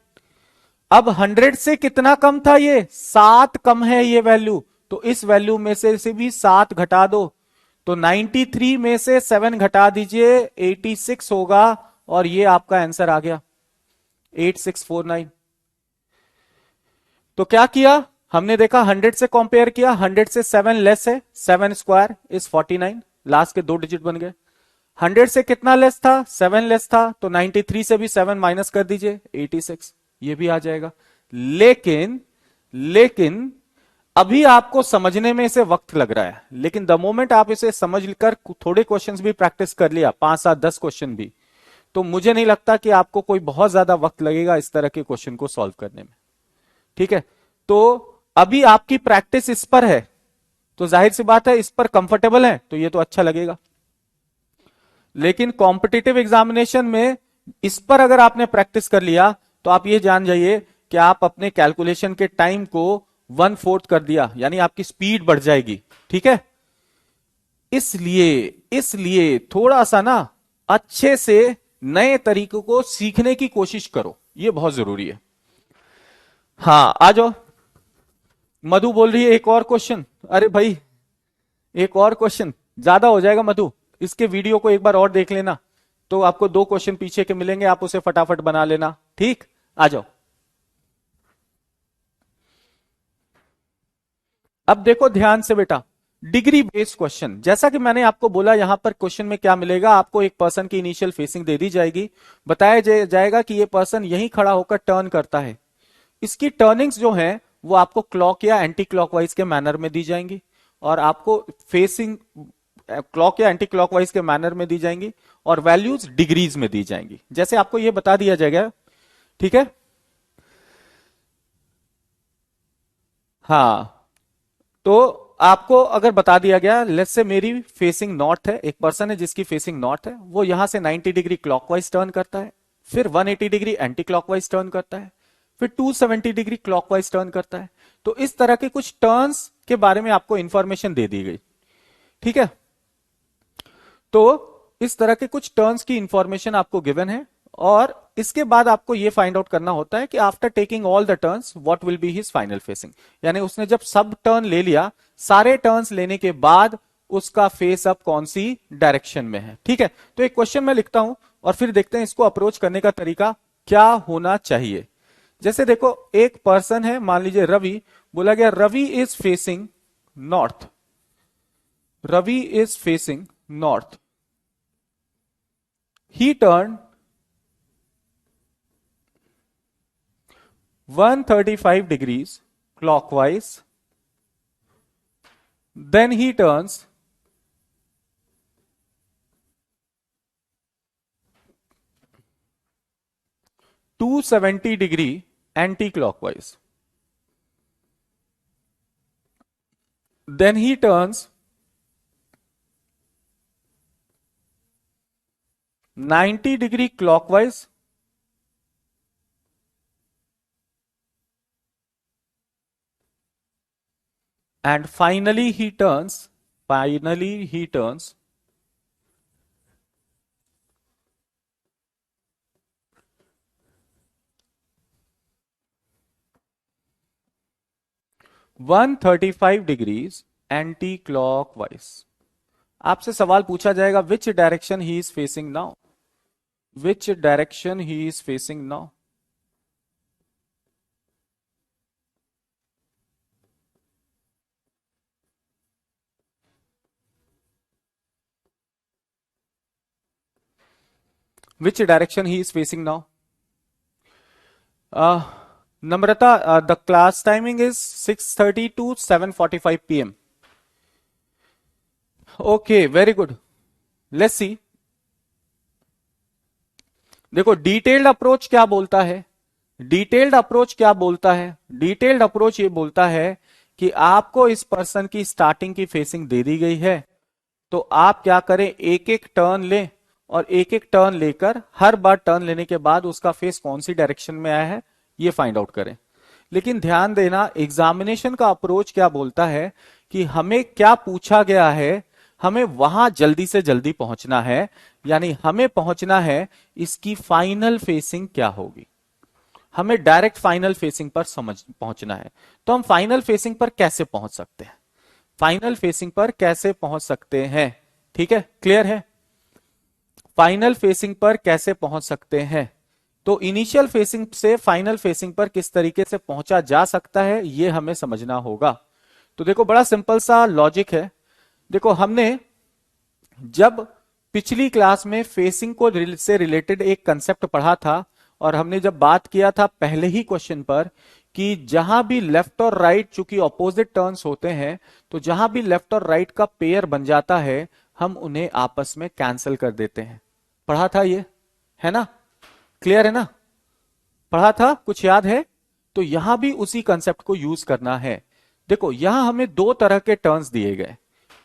अब 100 से कितना कम था, ये 7 कम है ये वैल्यू, तो इस वैल्यू में से भी 7 घटा दो, तो 93 में से 7 घटा दीजिए 86 होगा, और ये आपका आंसर आ गया 8649। तो क्या किया हमने, देखा 100 से कंपेयर किया, 100 से 7 लेस है, 7 स्क्वायर इज 49, लास्ट के 2 डिजिट बन गए। 100 से कितना लेस था, 7 लेस था, तो 93 से भी 7 माइनस कर दीजिए 86, ये भी आ जाएगा। लेकिन लेकिन अभी आपको समझने में इसे वक्त लग रहा है, लेकिन द मोमेंट आप इसे समझ कर थोड़े क्वेश्चंस भी प्रैक्टिस कर लिया, 5 7 10 क्वेश्चन भी, तो मुझे नहीं लगता कि आपको कोई बहुत ज्यादा वक्त लगेगा इस तरह के क्वेश्चन को सॉल्व करने में। ठीक है, तो अभी आपकी प्रैक्टिस इस पर है, तो जाहिर सी बात है इस पर कंफर्टेबल है, तो ये तो अच्छा लगेगा। लेकिन कॉम्पिटिटिव एग्जामिनेशन में इस पर अगर आपने प्रैक्टिस कर लिया, तो आप ये जान जाइए कि आप अपने कैलकुलेशन के टाइम को 1/4 कर दिया, यानी आपकी स्पीड बढ़ जाएगी। ठीक है, इसलिए इसलिए थोड़ा सा ना अच्छे से नए तरीकों को सीखने की कोशिश करो, ये बहुत जरूरी है। हाँ, आ जाओ। मधु बोल रही है एक और क्वेश्चन, अरे भाई एक और क्वेश्चन ज्यादा हो जाएगा मधु, इसके वीडियो को एक बार और देख लेना, तो आपको 2 क्वेश्चन पीछे के मिलेंगे, आप उसे फटाफट बना लेना। ठीक, आ जाओ। अब देखो ध्यान से बेटा, डिग्री बेस्ड क्वेश्चन, जैसा कि मैंने आपको बोला, यहां पर क्वेश्चन में क्या मिलेगा आपको, एक पर्सन की इनिशियल फेसिंग दे दी जाएगी, बताया जाएगा कि ये पर्सन यहीं खड़ा होकर टर्न करता है। इसकी टर्निंग्स जो है वो आपको क्लॉक या एंटी क्लॉकवाइज के मैनर में दी जाएंगी, और आपको फेसिंग क्लॉक या एंटी क्लॉकवाइज के मैनर में दी जाएंगी, और वैल्यूज डिग्रीज में दी जाएंगी, जैसे आपको ये बता दिया जाएगा। ठीक है, हाँ, तो आपको अगर बता दिया गया, लेट्स से मेरी फेसिंग नॉर्थ है, एक पर्सन है जिसकी फेसिंग नॉर्थ है, वो यहां से 90 डिग्री क्लॉकवाइज टर्न करता है, फिर 180 डिग्री एंटी क्लॉकवाइज टर्न करता है, फिर 270 डिग्री क्लॉकवाइज टर्न करता है। तो इस तरह के कुछ टर्न्स के बारे में आपको इंफॉर्मेशन दे दी गई। ठीक है, तो इस तरह के कुछ टर्न्स की इंफॉर्मेशन आपको गिवन है, और इसके बाद आपको यह फाइंड आउट करना होता है कि after taking all the turns what will be his final facing, यानी उसने जब सब टर्न ले लिया, सारे टर्न्स लेने के बाद उसका फेस अप कौन सी डायरेक्शन में है। ठीक है, तो एक क्वेश्चन मैं लिखता हूं और फिर देखते हैं इसको अप्रोच करने का तरीका क्या होना चाहिए। जैसे देखो, एक पर्सन है, मान लीजिए रवि, बोला गया Ravi is facing north, Ravi is facing north, he turned 135 degrees clockwise, then he turns 270 degree anti-clockwise, then he turns 90 degree clockwise, and finally he turns 135 degrees anti clockwise. आपसे सवाल पूछा जाएगा which direction he is facing now, which direction he is facing now. Which direction he is facing now? Namrata, the class timing is 6:30 to 7:45 p.m. Okay, very good. Let's see. देखो detailed approach क्या बोलता है, detailed approach क्या बोलता है, detailed approach ये बोलता है कि आपको इस पर्सन की स्टार्टिंग की फेसिंग दे दी गई है, तो आप क्या करें, एक एक टर्न लें और एक एक टर्न लेकर हर बार टर्न लेने के बाद उसका फेस कौन सी डायरेक्शन में आया है ये फाइंड आउट करें। लेकिन ध्यान देना एग्जामिनेशन का अप्रोच क्या बोलता है कि हमें क्या पूछा गया है, हमें वहां जल्दी से जल्दी पहुंचना है, यानी हमें पहुंचना है इसकी फाइनल फेसिंग क्या होगी, हमें डायरेक्ट फाइनल फेसिंग पर पहुंचना है। तो हम फाइनल फेसिंग पर कैसे पहुंच सकते हैं, फाइनल फेसिंग पर कैसे पहुंच सकते हैं, ठीक है, क्लियर है। फाइनल फेसिंग पर कैसे पहुंच सकते हैं, तो इनिशियल फेसिंग से फाइनल फेसिंग पर किस तरीके से पहुंचा जा सकता है ये हमें समझना होगा। तो देखो बड़ा सिंपल सा लॉजिक है। देखो हमने जब पिछली क्लास में फेसिंग को से रिलेटेड एक कंसेप्ट पढ़ा था और हमने जब बात किया था पहले ही क्वेश्चन पर कि जहां भी लेफ्ट और राइट चूंकि ऑपोजिट टर्न्स होते हैं, तो जहां भी लेफ्ट और राइट का पेयर बन जाता है हम उन्हें आपस में कैंसिल कर देते हैं। पढ़ा था ये, है ना, क्लियर है ना, पढ़ा था, कुछ याद है। तो यहां भी उसी कंसेप्ट को यूज करना है। देखो यहां हमें दो तरह के टर्न्स दिए गए,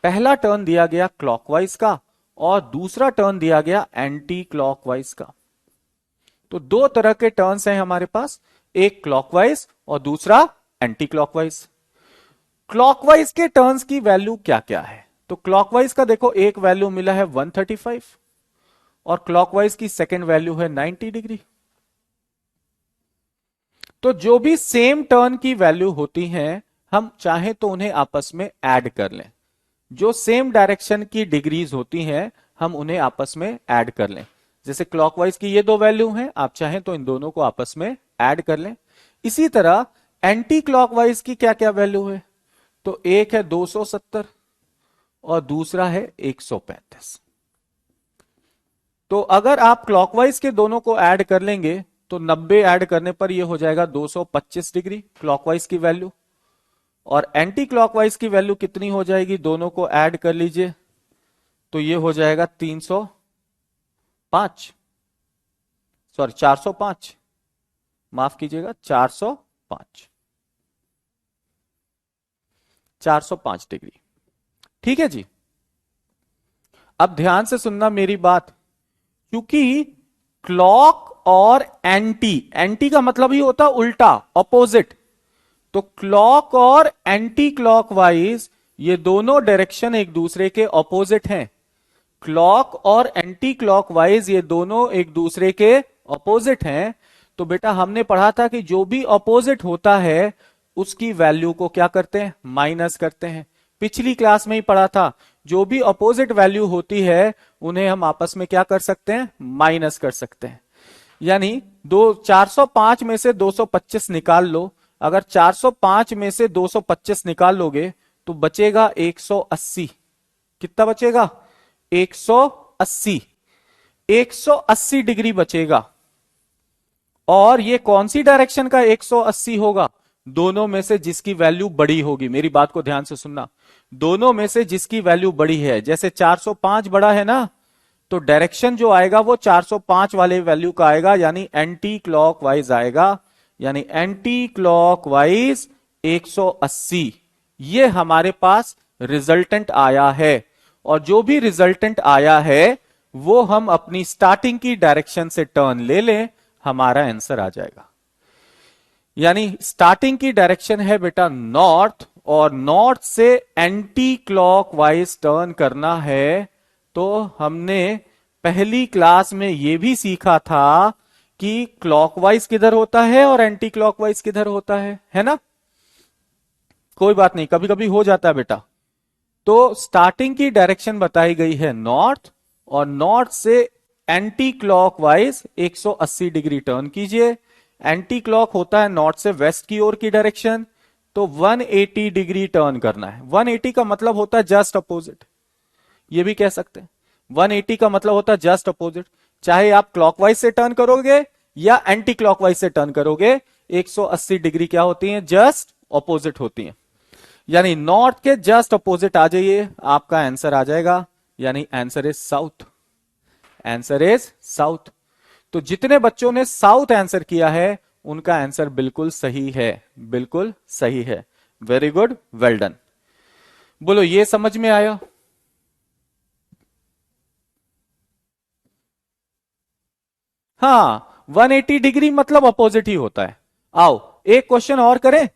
पहला टर्न दिया गया क्लॉकवाइज का और दूसरा टर्न दिया गया एंटी क्लॉकवाइज का। तो दो तरह के टर्न्स हैं हमारे पास, एक क्लॉकवाइज और दूसरा एंटी क्लॉकवाइज। क्लॉकवाइज के टर्न्स की वैल्यू क्या क्या है, तो क्लॉकवाइज का देखो एक वैल्यू मिला है 135 और क्लॉकवाइज की सेकेंड वैल्यू है 90 डिग्री। तो जो भी सेम टर्न की वैल्यू होती हैं हम चाहे तो उन्हें आपस में ऐड कर लें, जो सेम डायरेक्शन की डिग्रीज होती हैं हम उन्हें आपस में ऐड कर लें। जैसे क्लॉकवाइज की ये दो वैल्यू हैं, आप चाहें तो इन दोनों को आपस में ऐड कर लें। इसी तरह एंटी क्लॉकवाइज की क्या क्या वैल्यू है, तो एक है 270 और दूसरा है 135। तो अगर आप क्लॉकवाइज के दोनों को ऐड कर लेंगे तो 90 ऐड करने पर यह हो जाएगा 225 डिग्री क्लॉकवाइज की वैल्यू, और एंटी क्लॉकवाइज की वैल्यू कितनी हो जाएगी, दोनों को ऐड कर लीजिए तो ये हो जाएगा 305, सॉरी 405, माफ कीजिएगा 405 डिग्री। ठीक है जी। अब ध्यान से सुनना मेरी बात, क्योंकि क्लॉक और एंटी, एंटी का मतलब ही होता उल्टा, ऑपोजिट, तो क्लॉक और एंटी क्लॉकवाइज ये दोनों डायरेक्शन एक दूसरे के ऑपोजिट हैं। क्लॉक और एंटी क्लॉकवाइज ये दोनों एक दूसरे के ऑपोजिट हैं। तो बेटा हमने पढ़ा था कि जो भी ऑपोजिट होता है उसकी वैल्यू को क्या करते हैं, माइनस करते हैं। पिछली क्लास में ही पढ़ा था, जो भी ऑपोजिट वैल्यू होती है उन्हें हम आपस में क्या कर सकते हैं, माइनस कर सकते हैं। यानी 405 में से 225 निकाल लो, अगर 405 में से 225 निकाल लोगे तो बचेगा 180। कितना बचेगा, 180, 180 डिग्री बचेगा। और ये कौन सी डायरेक्शन का 180 होगा, दोनों में से जिसकी वैल्यू बड़ी होगी। मेरी बात को ध्यान से सुनना, दोनों में से जिसकी वैल्यू बड़ी है, जैसे 405 बड़ा है ना, तो डायरेक्शन जो आएगा वो 405 वाले वैल्यू का आएगा, यानी एंटी क्लॉकवाइज आएगा, यानी एंटी क्लॉकवाइज 180। ये हमारे पास रिजल्टेंट आया है, और जो भी रिजल्टेंट आया है वो हम अपनी स्टार्टिंग की डायरेक्शन से टर्न ले लें, हमारा आंसर आ जाएगा। यानी स्टार्टिंग की डायरेक्शन है बेटा नॉर्थ, और नॉर्थ से एंटी क्लॉकवाइज टर्न करना है। तो हमने पहली क्लास में यह भी सीखा था कि क्लॉकवाइज किधर होता है और एंटी क्लॉकवाइज किधर होता है ना। कोई बात नहीं, कभी कभी हो जाता है बेटा। तो स्टार्टिंग की डायरेक्शन बताई गई है नॉर्थ, और नॉर्थ से एंटी क्लॉकवाइज 180 डिग्री टर्न कीजिए। एंटी क्लॉक होता है नॉर्थ से वेस्ट की ओर की डायरेक्शन, तो 180 डिग्री टर्न करना है। 180 का मतलब होता है जस्ट अपोजिट, ये भी कह सकते हैं। 180 का मतलब होता है जस्ट अपोजिट, चाहे आप क्लॉकवाइज से टर्न करोगे या एंटी क्लॉकवाइज से टर्न करोगे, 180 डिग्री क्या होती है, जस्ट अपोजिट होती है। यानी नॉर्थ के जस्ट अपोजिट आ जाइए, आपका आंसर आ जाएगा, यानी answer is south. Answer is south. तो जितने बच्चों ने साउथ आंसर किया है उनका आंसर बिल्कुल सही है, बिल्कुल सही है। Very good, well done. बोलो ये समझ में आया? हाँ, 180 डिग्री मतलब अपोजिट ही होता है। आओ एक क्वेश्चन और करें,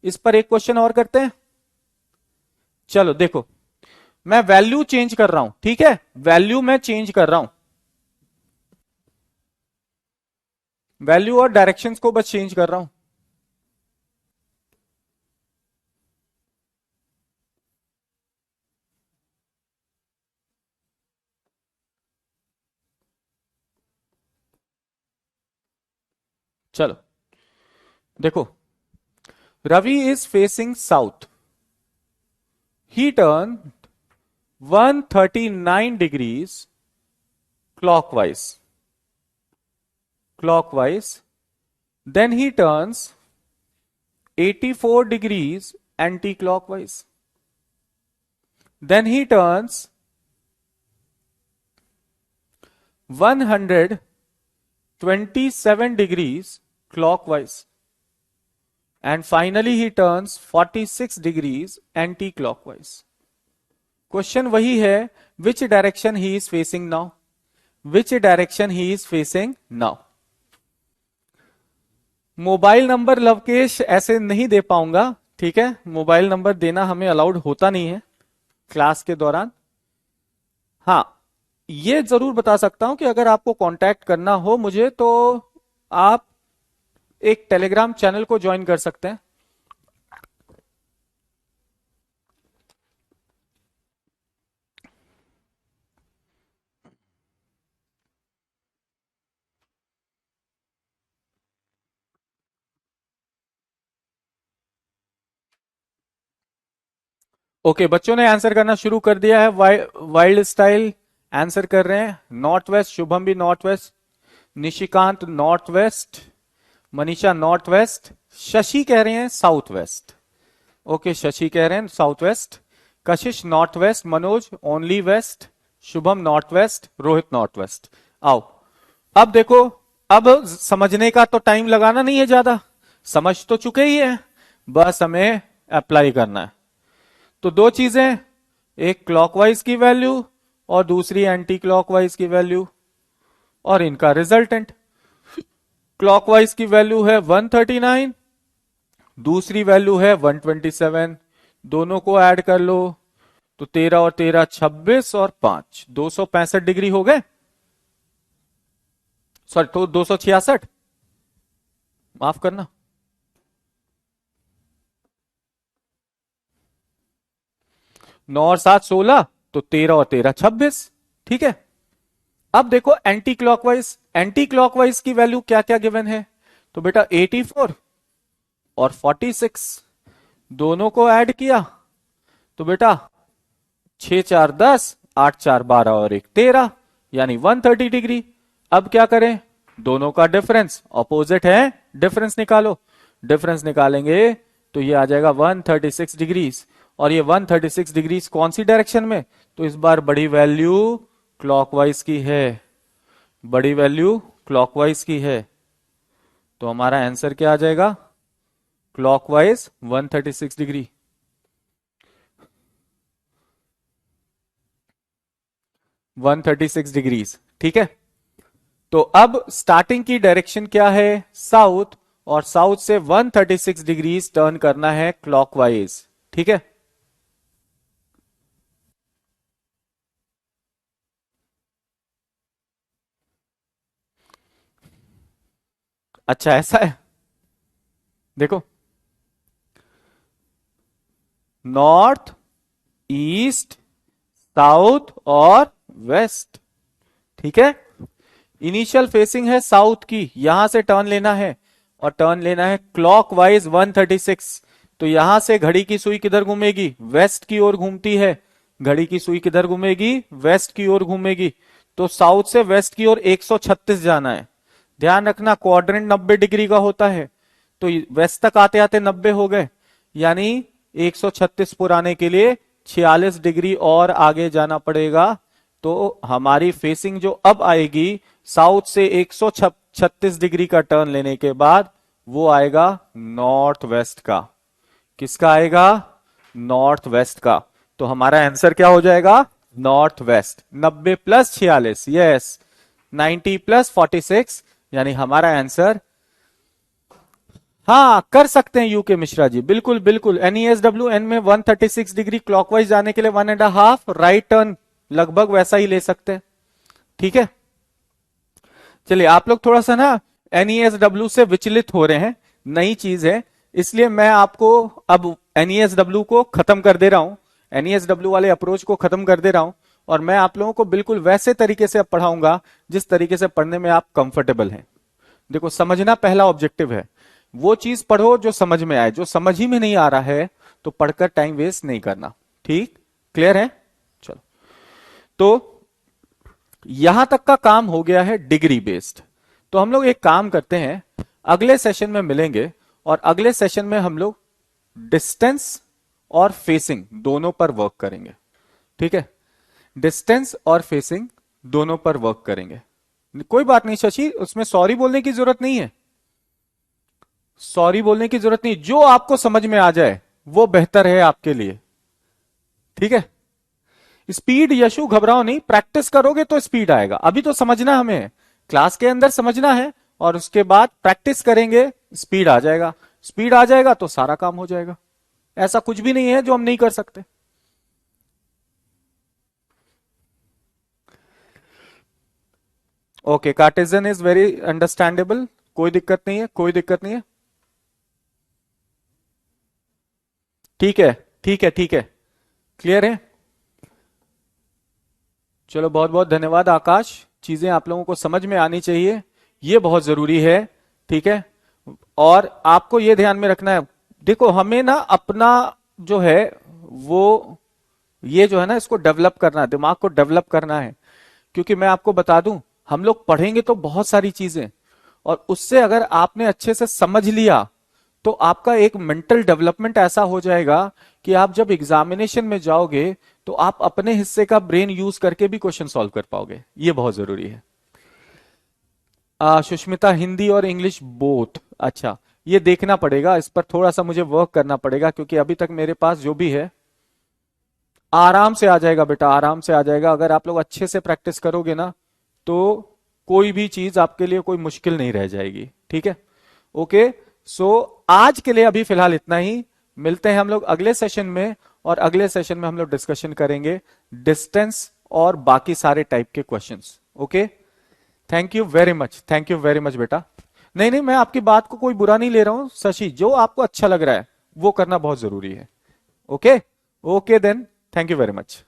इस पर एक क्वेश्चन और करते हैं। चलो देखो, मैं वैल्यू चेंज कर रहा हूं, ठीक है, वैल्यू मैं चेंज कर रहा हूं, वैल्यू और डायरेक्शंस को बस चेंज कर रहा हूं। चलो देखो, Ravi is facing south, he turn 139 degrees clockwise, clockwise, then he turns 84 degrees anti-clockwise. Then he turns 127 degrees clockwise. And finally he turns 46 degrees anti-clockwise. Question वही है, which direction he is facing now? Which direction he is facing now? Mobile number Lavkesh ऐसे नहीं दे पाऊंगा, ठीक है, mobile number देना हमें allowed होता नहीं है क्लास के दौरान। हाँ, ये जरूर बता सकता हूं कि अगर आपको कांटेक्ट करना हो मुझे तो आप एक टेलीग्राम चैनल को ज्वाइन कर सकते हैं। ओके, बच्चों ने आंसर करना शुरू कर दिया है। वाइल्ड स्टाइल आंसर कर रहे हैं नॉर्थ वेस्ट, शुभम भी north west, Nishikant north west, Manisha north west, Shashi कह रहे हैं साउथ वेस्ट। ओके, शशि कह रहे हैं south west, Kashish north west, Manoj only west, Shubham north west, Rohit north west. आओ अब देखो, अब समझने का तो टाइम लगाना नहीं है ज्यादा, समझ तो चुके ही है, बस हमें अप्लाई करना है। तो दो चीजें, एक क्लॉकवाइज की वैल्यू और दूसरी एंटी क्लॉकवाइज की वैल्यू, और इनका रिजल्टेंट। क्लॉकवाइज की वैल्यू है 139, दूसरी वैल्यू है 127, दोनों को ऐड कर लो तो 13 और 13 26 और 5 265 डिग्री हो गए, सॉरी तो 266, माफ करना। 9 और 7 16, तो 13 और 13 26, ठीक है। अब देखो एंटी क्लॉकवाइज, एंटी क्लॉकवाइज की वैल्यू क्या क्या गिवन है, तो बेटा 84 और 46, दोनों को ऐड किया तो बेटा 6 4 10, 8 4 12 और 1 13, यानी 130 डिग्री। अब क्या करें, दोनों का डिफरेंस अपोजिट है, डिफरेंस निकालो, डिफरेंस निकालेंगे तो ये आ जाएगा 136 डिग्रीज, और ये 136 डिग्रीज कौन सी डायरेक्शन में, तो इस बार बड़ी वैल्यू क्लॉकवाइज की है, बड़ी वैल्यू क्लॉकवाइज की है, तो हमारा आंसर क्या आ जाएगा, क्लॉकवाइज 136 डिग्री। 136 डिग्रीज, ठीक है। तो अब स्टार्टिंग की डायरेक्शन क्या है, साउथ, और साउथ से 136 डिग्रीज टर्न करना है क्लॉकवाइज, ठीक है। अच्छा ऐसा है, देखो नॉर्थ, ईस्ट, साउथ और वेस्ट। ठीक है, इनिशियल फेसिंग है साउथ की, यहां से टर्न लेना है और टर्न लेना है क्लॉकवाइज 136। तो यहां से घड़ी की सुई किधर घूमेगी, वेस्ट की ओर घूमती है। घड़ी की सुई किधर घूमेगी, वेस्ट की ओर घूमेगी। तो साउथ से वेस्ट की ओर 136 जाना है। ध्यान रखना क्वाड्रेंट 90 डिग्री का होता है, तो वेस्ट तक आते आते 90 हो गए, यानी 136 पुराने के लिए 46 डिग्री और आगे जाना पड़ेगा। तो हमारी फेसिंग जो अब आएगी साउथ से 136 डिग्री का टर्न लेने के बाद, वो आएगा नॉर्थ वेस्ट का। किसका आएगा, नॉर्थ वेस्ट का। तो हमारा आंसर क्या हो जाएगा, north west. 90 plus 46, yes, 90 plus 46, यानी हमारा आंसर। हाँ कर सकते हैं यूके मिश्रा जी, बिल्कुल बिल्कुल। एनईएसडब्ल्यू एन में 136 डिग्री क्लॉकवाइज जाने के लिए 1.5 राइट टर्न, लगभग वैसा ही ले सकते हैं। ठीक है, चलिए आप लोग थोड़ा सा ना एनईएसडब्ल्यू से विचलित हो रहे हैं, नई चीज है, इसलिए मैं आपको अब एनईएसडब्ल्यू को खत्म कर दे रहा हूं, एनईएसडब्ल्यू वाले अप्रोच को खत्म कर दे रहा हूं, और मैं आप लोगों को बिल्कुल वैसे तरीके से अब पढ़ाऊंगा जिस तरीके से पढ़ने में आप कंफर्टेबल हैं। देखो समझना पहला ऑब्जेक्टिव है, वो चीज पढ़ो जो समझ में आए, जो समझ ही में नहीं आ रहा है तो पढ़कर टाइम वेस्ट नहीं करना। ठीक, क्लियर है, चलो। तो यहां तक का काम हो गया है डिग्री बेस्ड। तो हम लोग एक काम करते हैं, अगले सेशन में मिलेंगे और अगले सेशन में हम लोग डिस्टेंस और फेसिंग दोनों पर वर्क करेंगे। ठीक है, डिस्टेंस और फेसिंग दोनों पर वर्क करेंगे। कोई बात नहीं शशि, उसमें सॉरी बोलने की जरूरत नहीं है, सॉरी बोलने की जरूरत नहीं, जो आपको समझ में आ जाए वो बेहतर है आपके लिए। ठीक है, स्पीड यशु घबराओ नहीं, प्रैक्टिस करोगे तो स्पीड आएगा। अभी तो समझना हमें, क्लास के अंदर समझना है, और उसके बाद प्रैक्टिस करेंगे, स्पीड आ जाएगा। स्पीड आ जाएगा तो सारा काम हो जाएगा। ऐसा कुछ भी नहीं है जो हम नहीं कर सकते। Okay, Cartesian is very understandable, कोई दिक्कत नहीं है, कोई दिक्कत नहीं है। ठीक है, ठीक है, ठीक है, क्लियर है। चलो बहुत बहुत धन्यवाद आकाश, चीजें आप लोगों को समझ में आनी चाहिए, ये बहुत जरूरी है। ठीक है, और आपको ये ध्यान में रखना है, देखो हमें ना अपना जो है वो, ये जो है ना इसको डेवलप करना है, दिमाग को डेवलप करना है। क्योंकि मैं आपको बता दूं, हम लोग पढ़ेंगे तो बहुत सारी चीजें, और उससे अगर आपने अच्छे से समझ लिया तो आपका एक मेंटल डेवलपमेंट ऐसा हो जाएगा कि आप जब एग्जामिनेशन में जाओगे तो आप अपने हिस्से का ब्रेन यूज करके भी क्वेश्चन सॉल्व कर पाओगे। ये बहुत जरूरी है। सुष्मिता हिंदी और इंग्लिश बोथ, अच्छा ये देखना पड़ेगा, इस पर थोड़ा सा मुझे वर्क करना पड़ेगा, क्योंकि अभी तक मेरे पास जो भी है आराम से आ जाएगा बेटा, आराम से आ जाएगा। अगर आप लोग अच्छे से प्रैक्टिस करोगे ना तो कोई भी चीज आपके लिए कोई मुश्किल नहीं रह जाएगी। ठीक है, ओके। सो आज के लिए अभी फिलहाल इतना ही, मिलते हैं हम लोग अगले सेशन में, और अगले सेशन में हम लोग डिस्कशन करेंगे डिस्टेंस और बाकी सारे टाइप के questions. Okay, thank you very much, thank you very much बेटा। नहीं नहीं, मैं आपकी बात को कोई बुरा नहीं ले रहा हूं शशि, जो आपको अच्छा लग रहा है वो करना बहुत जरूरी है। Okay, okay then, thank you very much.